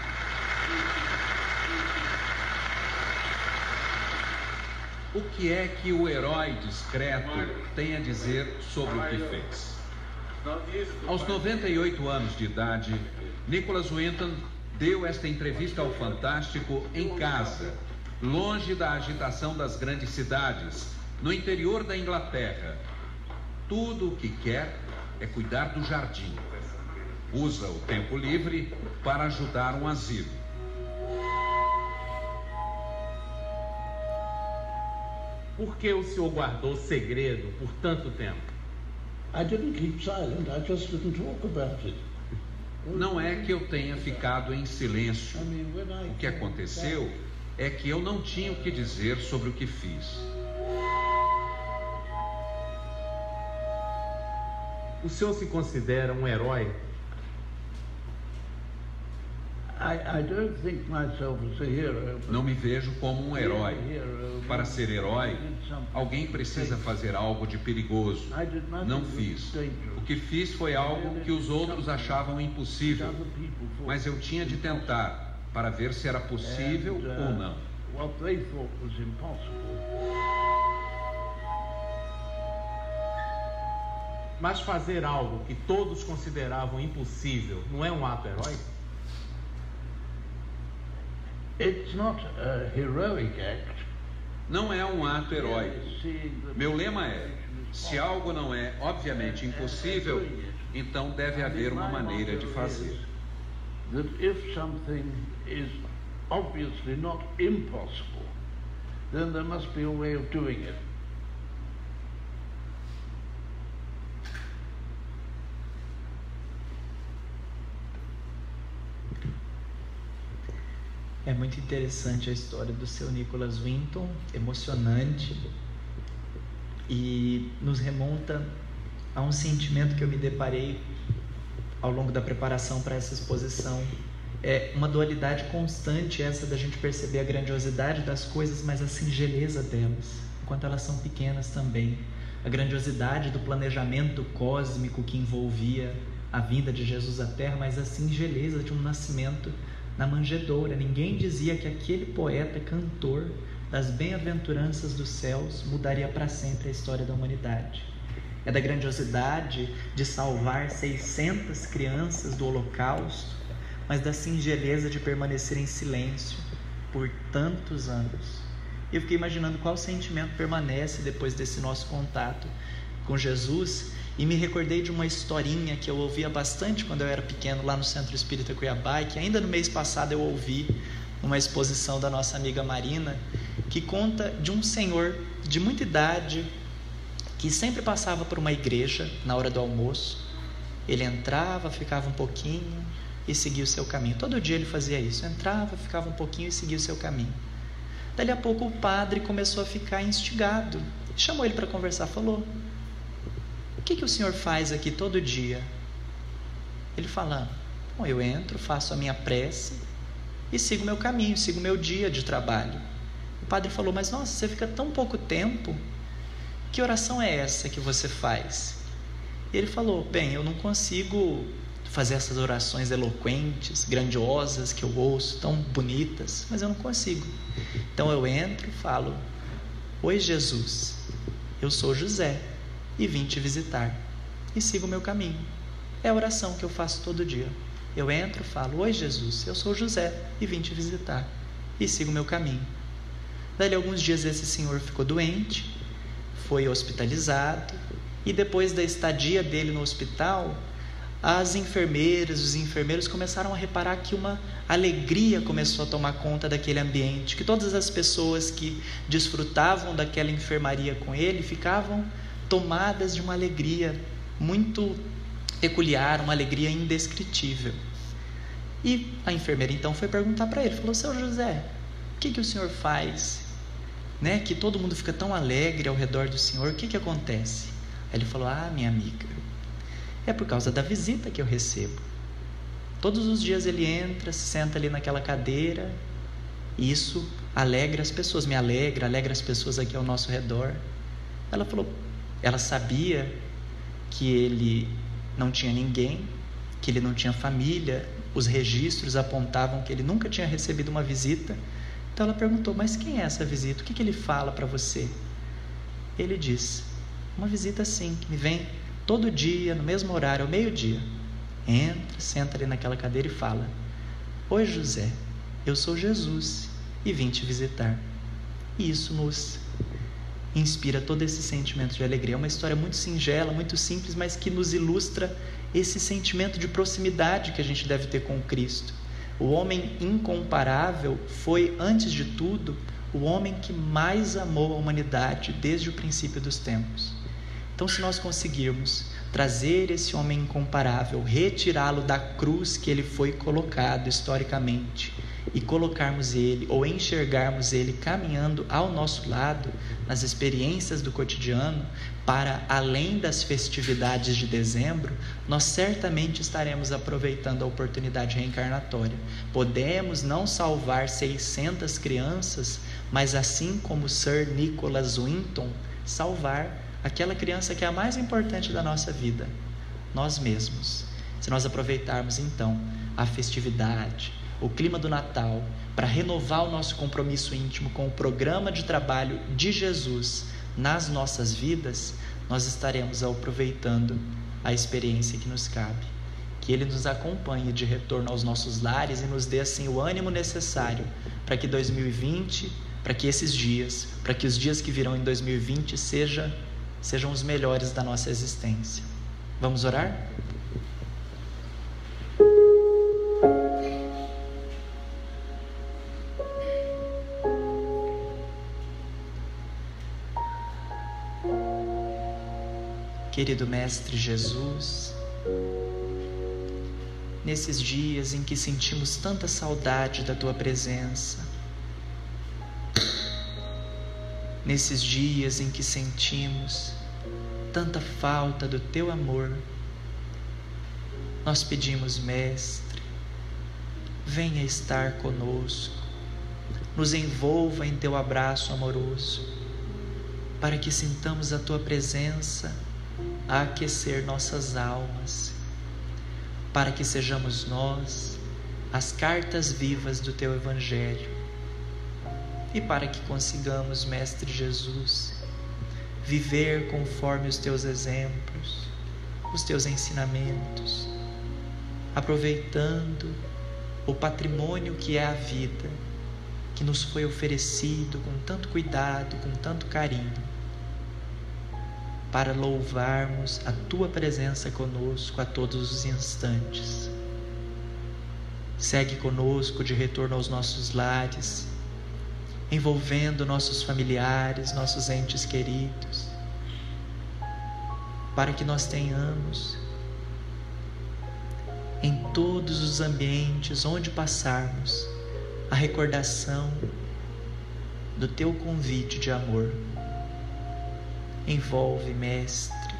O que é que o herói discreto tem a dizer sobre o que fez? Aos 98 anos de idade, Nicholas Winton deu esta entrevista ao Fantástico em casa, longe da agitação das grandes cidades, no interior da Inglaterra. Tudo o que quer é cuidar do jardim. Usa o tempo livre para ajudar um asilo. Por que o senhor guardou segredo por tanto tempo? I didn't keep silent, I just didn't talk about it. Não é que eu tenha ficado em silêncio. O que aconteceu é que eu não tinha o que dizer sobre o que fiz. O senhor se considera um herói? I don't think myself as a hero. Não me vejo como um herói. Para ser herói, alguém precisa fazer algo de perigoso. Não fiz. O que fiz foi algo que os outros achavam impossível, mas eu tinha de tentar para ver se era possível ou não. What they thought was impossible. Mas fazer algo que todos consideravam impossível não é um ato heróico? It's not a heroic act. Não é um ato heróico. Meu lema é: se algo não é obviamente impossível, então deve haver uma maneira de fazer. That if something is obviously not impossible, then there must be a way of doing it. É muito interessante a história do seu Nicholas Winton, emocionante, e nos remonta a um sentimento que eu me deparei ao longo da preparação para essa exposição. É uma dualidade constante essa da gente perceber a grandiosidade das coisas, mas a singeleza delas, enquanto elas são pequenas também. A grandiosidade do planejamento cósmico que envolvia a vinda de Jesus à Terra, mas a singeleza de um nascimento na manjedoura. Ninguém dizia que aquele poeta cantor das bem-aventuranças dos céus mudaria para sempre a história da humanidade. É da grandiosidade de salvar 600 crianças do Holocausto, mas da singeleza de permanecer em silêncio por tantos anos. E eu fiquei imaginando qual sentimento permanece depois desse nosso contato com Jesus. E me recordei de uma historinha que eu ouvia bastante quando eu era pequeno lá no Centro Espírita Cuiabá, e que ainda no mês passado eu ouvi numa exposição da nossa amiga Marina, que conta de um senhor de muita idade que sempre passava por uma igreja na hora do almoço. Ele entrava, ficava um pouquinho e seguia o seu caminho. Todo dia ele fazia isso, entrava, ficava um pouquinho e seguia o seu caminho. Dali a pouco o padre começou a ficar instigado, chamou ele para conversar, falou: o que o senhor faz aqui todo dia? Ele fala: bom, eu entro, faço a minha prece e sigo o meu caminho, sigo o meu dia de trabalho. O padre falou: mas nossa, você fica tão pouco tempo, que oração é essa que você faz? E ele falou: bem, eu não consigo fazer essas orações eloquentes, grandiosas que eu ouço, tão bonitas, mas eu não consigo. Então eu entro e falo: oi Jesus, eu sou José e vim te visitar, e sigo o meu caminho. É a oração que eu faço todo dia. Eu entro e falo: oi Jesus, eu sou José e vim te visitar, e sigo o meu caminho. Dali alguns dias esse senhor ficou doente, foi hospitalizado, e depois da estadia dele no hospital, as enfermeiras, os enfermeiros começaram a reparar que uma alegria começou a tomar conta daquele ambiente, que todas as pessoas que desfrutavam daquela enfermaria com ele ficavam tomadas de uma alegria muito peculiar, uma alegria indescritível. E a enfermeira então foi perguntar para ele, falou: seu José, o que o senhor faz, né, que todo mundo fica tão alegre ao redor do senhor, o que acontece? Aí ele falou: ah, minha amiga, é por causa da visita que eu recebo. Todos os dias ele entra, se senta ali naquela cadeira, e isso alegra as pessoas, me alegra as pessoas aqui ao nosso redor. Ela falou, ela sabia que ele não tinha ninguém, que ele não tinha família, os registros apontavam que ele nunca tinha recebido uma visita. Então ela perguntou: mas quem é essa visita? O que ele fala para você? Ele disse: uma visita sim, que me vem todo dia, no mesmo horário, ao meio-dia. Entra, senta ali naquela cadeira e fala: oi José, eu sou Jesus e vim te visitar. E isso nos inspira todo esse sentimento de alegria. É uma história muito singela, muito simples, mas que nos ilustra esse sentimento de proximidade que a gente deve ter com Cristo. O homem incomparável foi, antes de tudo, o homem que mais amou a humanidade desde o princípio dos tempos. Então, se nós conseguirmos trazer esse homem incomparável, retirá-lo da cruz que ele foi colocado historicamente, e colocarmos ele, ou enxergarmos ele caminhando ao nosso lado, nas experiências do cotidiano, para além das festividades de dezembro, nós certamente estaremos aproveitando a oportunidade reencarnatória. Podemos não salvar 600 crianças, mas assim como Sir Nicholas Winton, salvar aquela criança que é a mais importante da nossa vida, nós mesmos. Se nós aproveitarmos então a festividade, o clima do Natal, para renovar o nosso compromisso íntimo com o programa de trabalho de Jesus nas nossas vidas, nós estaremos aproveitando a experiência que nos cabe. Que Ele nos acompanhe de retorno aos nossos lares e nos dê assim o ânimo necessário para que 2020, para que esses dias, para que os dias que virão em 2020 sejam os melhores da nossa existência. Vamos orar? Querido Mestre Jesus, nesses dias em que sentimos tanta saudade da Tua presença, nesses dias em que sentimos tanta falta do Teu amor, nós pedimos, Mestre, venha estar conosco, nos envolva em Teu abraço amoroso, para que sintamos a Tua presença a aquecer nossas almas, para que sejamos nós as cartas vivas do Teu Evangelho, e para que consigamos, Mestre Jesus, viver conforme os Teus exemplos, os Teus ensinamentos, aproveitando o patrimônio que é a vida, que nos foi oferecido com tanto cuidado, com tanto carinho, para louvarmos a Tua presença conosco a todos os instantes. Segue conosco de retorno aos nossos lares, envolvendo nossos familiares, nossos entes queridos, para que nós tenhamos em todos os ambientes onde passarmos a recordação do Teu convite de amor. Envolve, Mestre,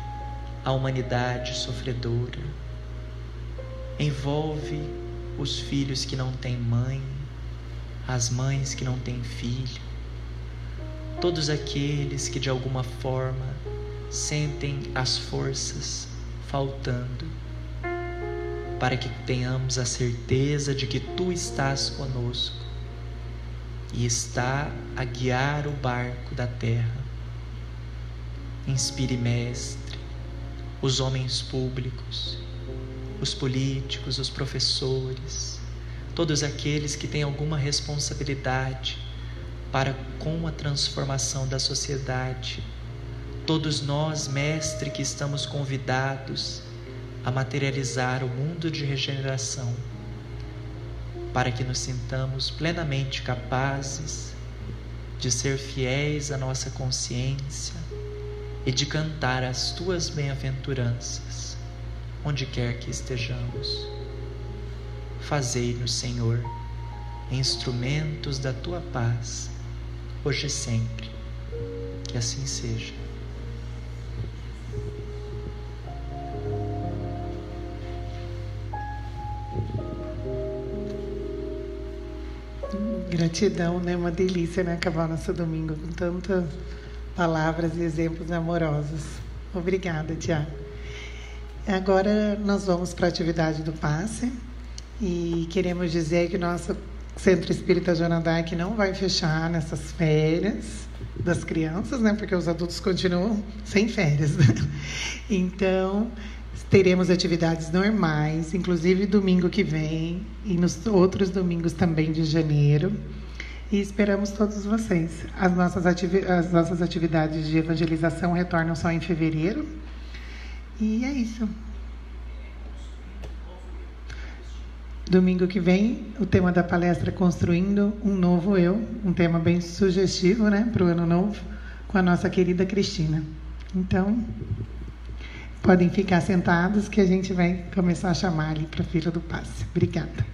a humanidade sofredora. Envolve os filhos que não têm mãe, as mães que não têm filho, todos aqueles que de alguma forma sentem as forças faltando, para que tenhamos a certeza de que Tu estás conosco e está a guiar o barco da terra. Inspire, Mestre, os homens públicos, os políticos, os professores, todos aqueles que têm alguma responsabilidade para com a transformação da sociedade. Todos nós, Mestre, que estamos convidados a materializar o mundo de regeneração, para que nos sintamos plenamente capazes de ser fiéis à nossa consciência e de cantar as Tuas bem-aventuranças, onde quer que estejamos. Fazei-nos, Senhor, instrumentos da Tua paz, hoje e sempre. Que assim seja. Gratidão, né? Uma delícia, né? Acabar nosso domingo com tantas palavras e exemplos amorosos. Obrigada, Tiago. Agora nós vamos para a atividade do passe e queremos dizer que o nosso Centro Espírita Joana d'Arc não vai fechar nessas férias das crianças, né? Porque os adultos continuam sem férias, né? Então, teremos atividades normais, inclusive domingo que vem e nos outros domingos também de janeiro. E esperamos todos vocês. As nossas atividades de evangelização retornam só em fevereiro. E é isso. Domingo que vem, o tema da palestra é Construindo um Novo Eu, um tema bem sugestivo, né, para o ano novo, com a nossa querida Cristina. Então, podem ficar sentados que a gente vai começar a chamar ali para a fila do passe. Obrigada.